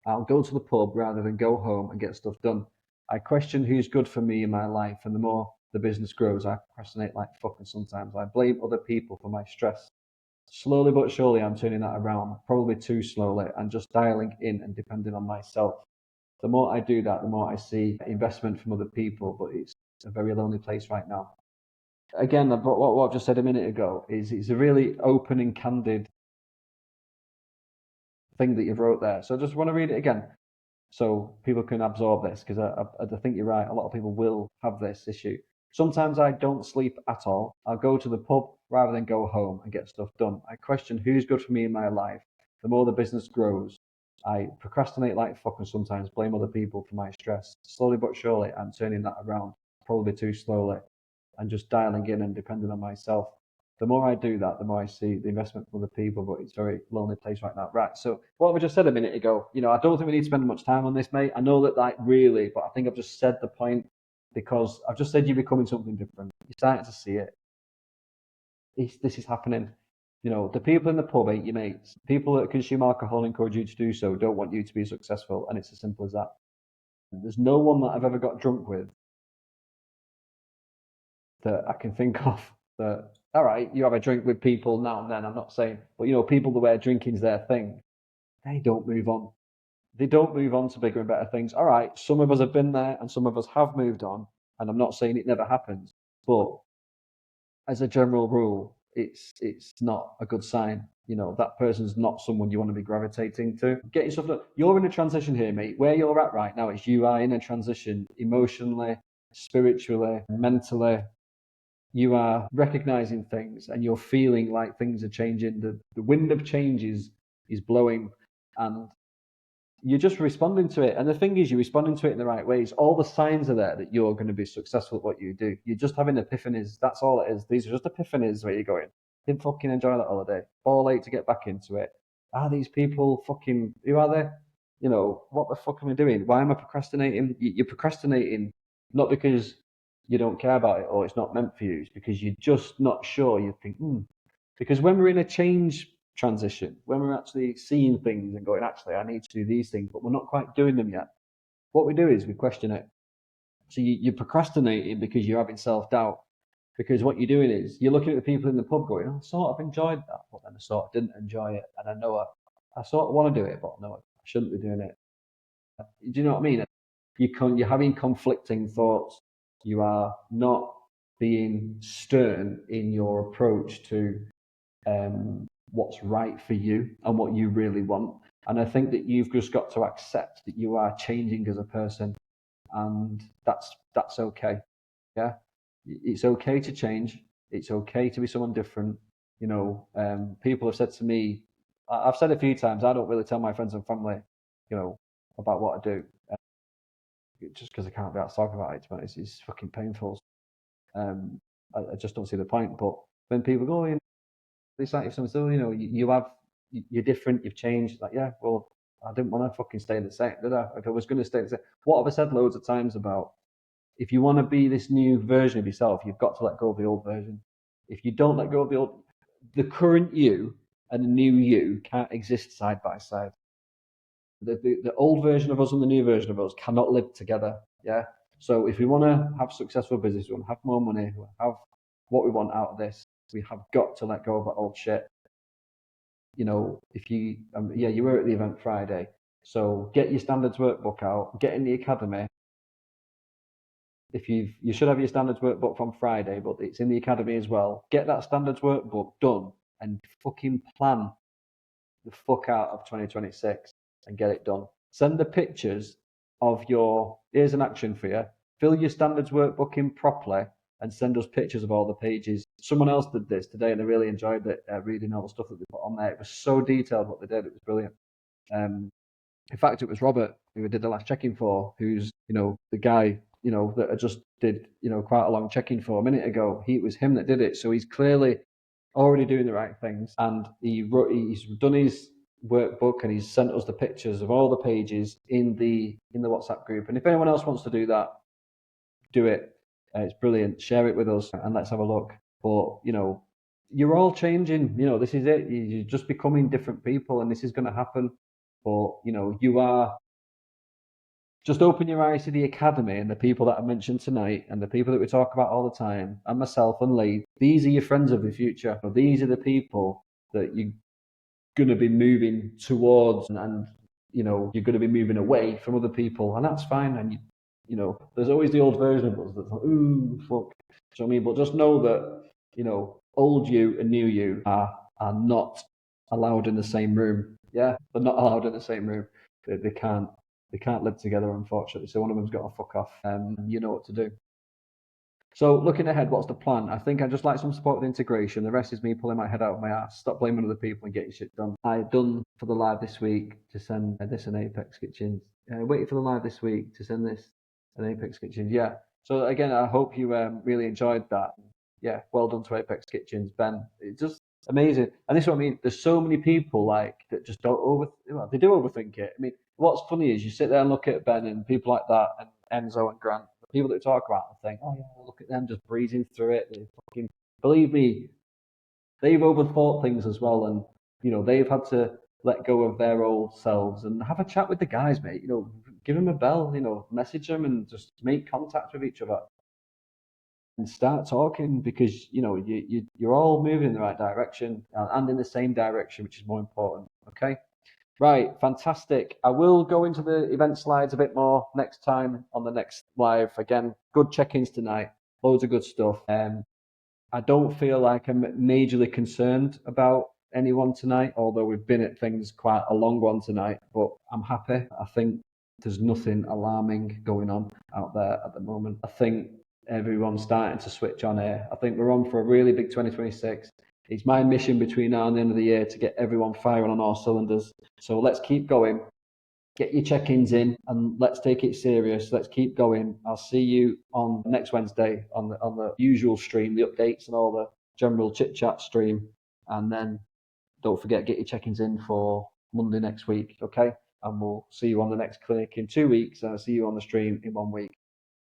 I'll go to the pub rather than go home and get stuff done. I question who's good for me in my life, and the more the business grows, I procrastinate like fuck, and sometimes I blame other people for my stress. Slowly but surely, I'm turning that around, probably too slowly, and just dialing in and depending on myself. The more I do that, the more I see investment from other people, but it's a very lonely place right now. Again, what I've just said a minute ago is it's a really open and candid thing that you've wrote there. So I just want to read it again. so people can absorb this, because I think you're right. A lot of people will have this issue. Sometimes I don't sleep at all. I'll go to the pub rather than go home and get stuff done. I question who's good for me in my life. The more the business grows, I procrastinate like fuck and sometimes blame other people for my stress. Slowly but surely, I'm turning that around, probably too slowly, and just dialing in and depending on myself. The more I do that, the more I see the investment from other people, but it's a very lonely place right now. Right. So what we just said a minute ago, I don't think we need to spend much time on this, mate. I know that really, but I think I've just said the point, because I've just said you're becoming something different. You're starting to see it. This is happening. The people in the pub ain't your mates. People that consume alcohol and encourage you to do so don't want you to be successful, and it's as simple as that. There's no one that I've ever got drunk with that I can think of that, all right, you have a drink with people now and then, I'm not saying, but people where drinking's their thing, they don't move on. They don't move on to bigger and better things. All right, some of us have been there and some of us have moved on, and I'm not saying it never happens, but as a general rule, it's not a good sign. That person's not someone you want to be gravitating to. Get yourself done. You're in a transition here, mate. Where you're at right now is you are in a transition emotionally, spiritually, mentally. You are recognizing things and you're feeling like things are changing. The wind of change is blowing, and you're just responding to it. And the thing is, you're responding to it in the right ways. All the signs are there that you're going to be successful at what you do. You're just having epiphanies. That's all it is. These are just epiphanies where you're going, didn't fucking enjoy that holiday. All late to get back into it. Are these people fucking, who are they? What the fuck am I doing? Why am I procrastinating? You're procrastinating not because you don't care about it or it's not meant for you. It's because you're just not sure. You think, Because when we're in a change transition, when we're actually seeing things and going, actually, I need to do these things, but we're not quite doing them yet, what we do is we question it. So you're procrastinating because you're having self-doubt, because what you're doing is you're looking at the people in the pub going, I sort of enjoyed that, but then I sort of didn't enjoy it, and I know I sort of want to do it, but no, I shouldn't be doing it. Do you know what I mean? You're having conflicting thoughts. You are not being stern in your approach to what's right for you and what you really want. And I think that you've just got to accept that you are changing as a person, and that's okay. Yeah, it's okay to change. It's okay to be someone different. People have said to me, I've said a few times, I don't really tell my friends and family, about what I do, just because I can't be out talking about it. To be honest, it's fucking painful. I just don't see the point. But when people go, it's like if someone says, you're different, you've changed. Like, yeah, well, I didn't want to fucking stay the same, did I? If I was going to stay the same, what have I said loads of times about? If you want to be this new version of yourself, you've got to let go of the old version. If you don't let go of the current you and the new you can't exist side by side. The old version of us and the new version of us cannot live together. Yeah. So if we want to have successful business, we want to have more money, we want to have what we want out of this, we have got to let go of that old shit. If you, you were at the event Friday, so get your standards workbook out, get in the academy. If you should have your standards workbook from Friday, but it's in the academy as well. Get that standards workbook done and fucking plan the fuck out of 2026 and get it done. Send the pictures of here's an action for you. Fill your standards workbook in properly and send us pictures of all the pages. Someone else did this today and I really enjoyed it, reading all the stuff that they put on there. It was so detailed what they did. It was brilliant. In fact, it was Robert who we did the last check-in for, who's, the guy, that I just did, quite a long check-in for a minute ago. It was him that did it. So he's clearly already doing the right things. And he's done his workbook and he's sent us the pictures of all the pages in the WhatsApp group. And if anyone else wants to do that, do it. It's brilliant. Share it with us and let's have a look. But, you're all changing. This is it. You're just becoming different people and this is going to happen. But, you are, just open your eyes to the academy and the people that I mentioned tonight and the people that we talk about all the time, and myself and Lee. These are your friends of the future. These are the people that you're going to be moving towards, and you're going to be moving away from other people, and that's fine. And there's always the old version of us that's like, ooh, fuck. Do you know what I mean? But just know that, old you and new you are not allowed in the same room. Yeah, they're not allowed in the same room. They can't. they can't live together, unfortunately. So one of them's got to fuck off. You know what to do. So looking ahead, what's the plan? I think I'd just like some support with integration. The rest is me pulling my head out of my ass. Stop blaming other people and getting shit done. I done for the live this week to send this an Apex Kitchens. Waiting for the live this week to send this an Apex Kitchens. Yeah. So again, I hope you really enjoyed that. Yeah, well done to Apex Kitchens, Ben. It's just amazing. And this is what I mean. There's so many people like that just don't they do overthink it. I mean, what's funny is you sit there and look at Ben and people like that and Enzo and Grant, the people that talk about and think, oh yeah, look at them just breezing through it. They fucking, believe me, they've overthought things as well, and they've had to let go of their old selves and have a chat with the guys, mate. Give them a bell, message them and just make contact with each other and start talking, because you're all moving in the right direction and in the same direction, which is more important. Okay. Right, fantastic. I will go into the event slides a bit more next time on the next live. Again, good check-ins tonight. Loads of good stuff. I don't feel like I'm majorly concerned about anyone tonight, although we've been at things quite a long one tonight, but I'm happy. I think there's nothing alarming going on out there at the moment. I think everyone's starting to switch on here. I think we're on for a really big 2026. It's my mission between now and the end of the year to get everyone firing on all cylinders. So let's keep going. Get your check-ins in and let's take it serious. Let's keep going. I'll see you on next Wednesday on the usual stream, the updates and all the general chit-chat stream. And then don't forget, get your check-ins in for Monday next week, okay? And we'll see you on the next clinic in 2 weeks, and I'll see you on the stream in 1 week.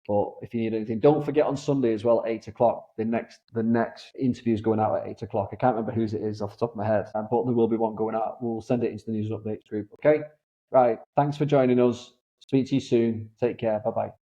But if you need anything, don't forget on Sunday as well, 8 o'clock. The next interview is going out at 8 o'clock. I can't remember whose it is off the top of my head, but there will be one going out. We'll send it into the news and updates group. Okay. Right. Thanks for joining us. Speak to you soon. Take care. Bye bye.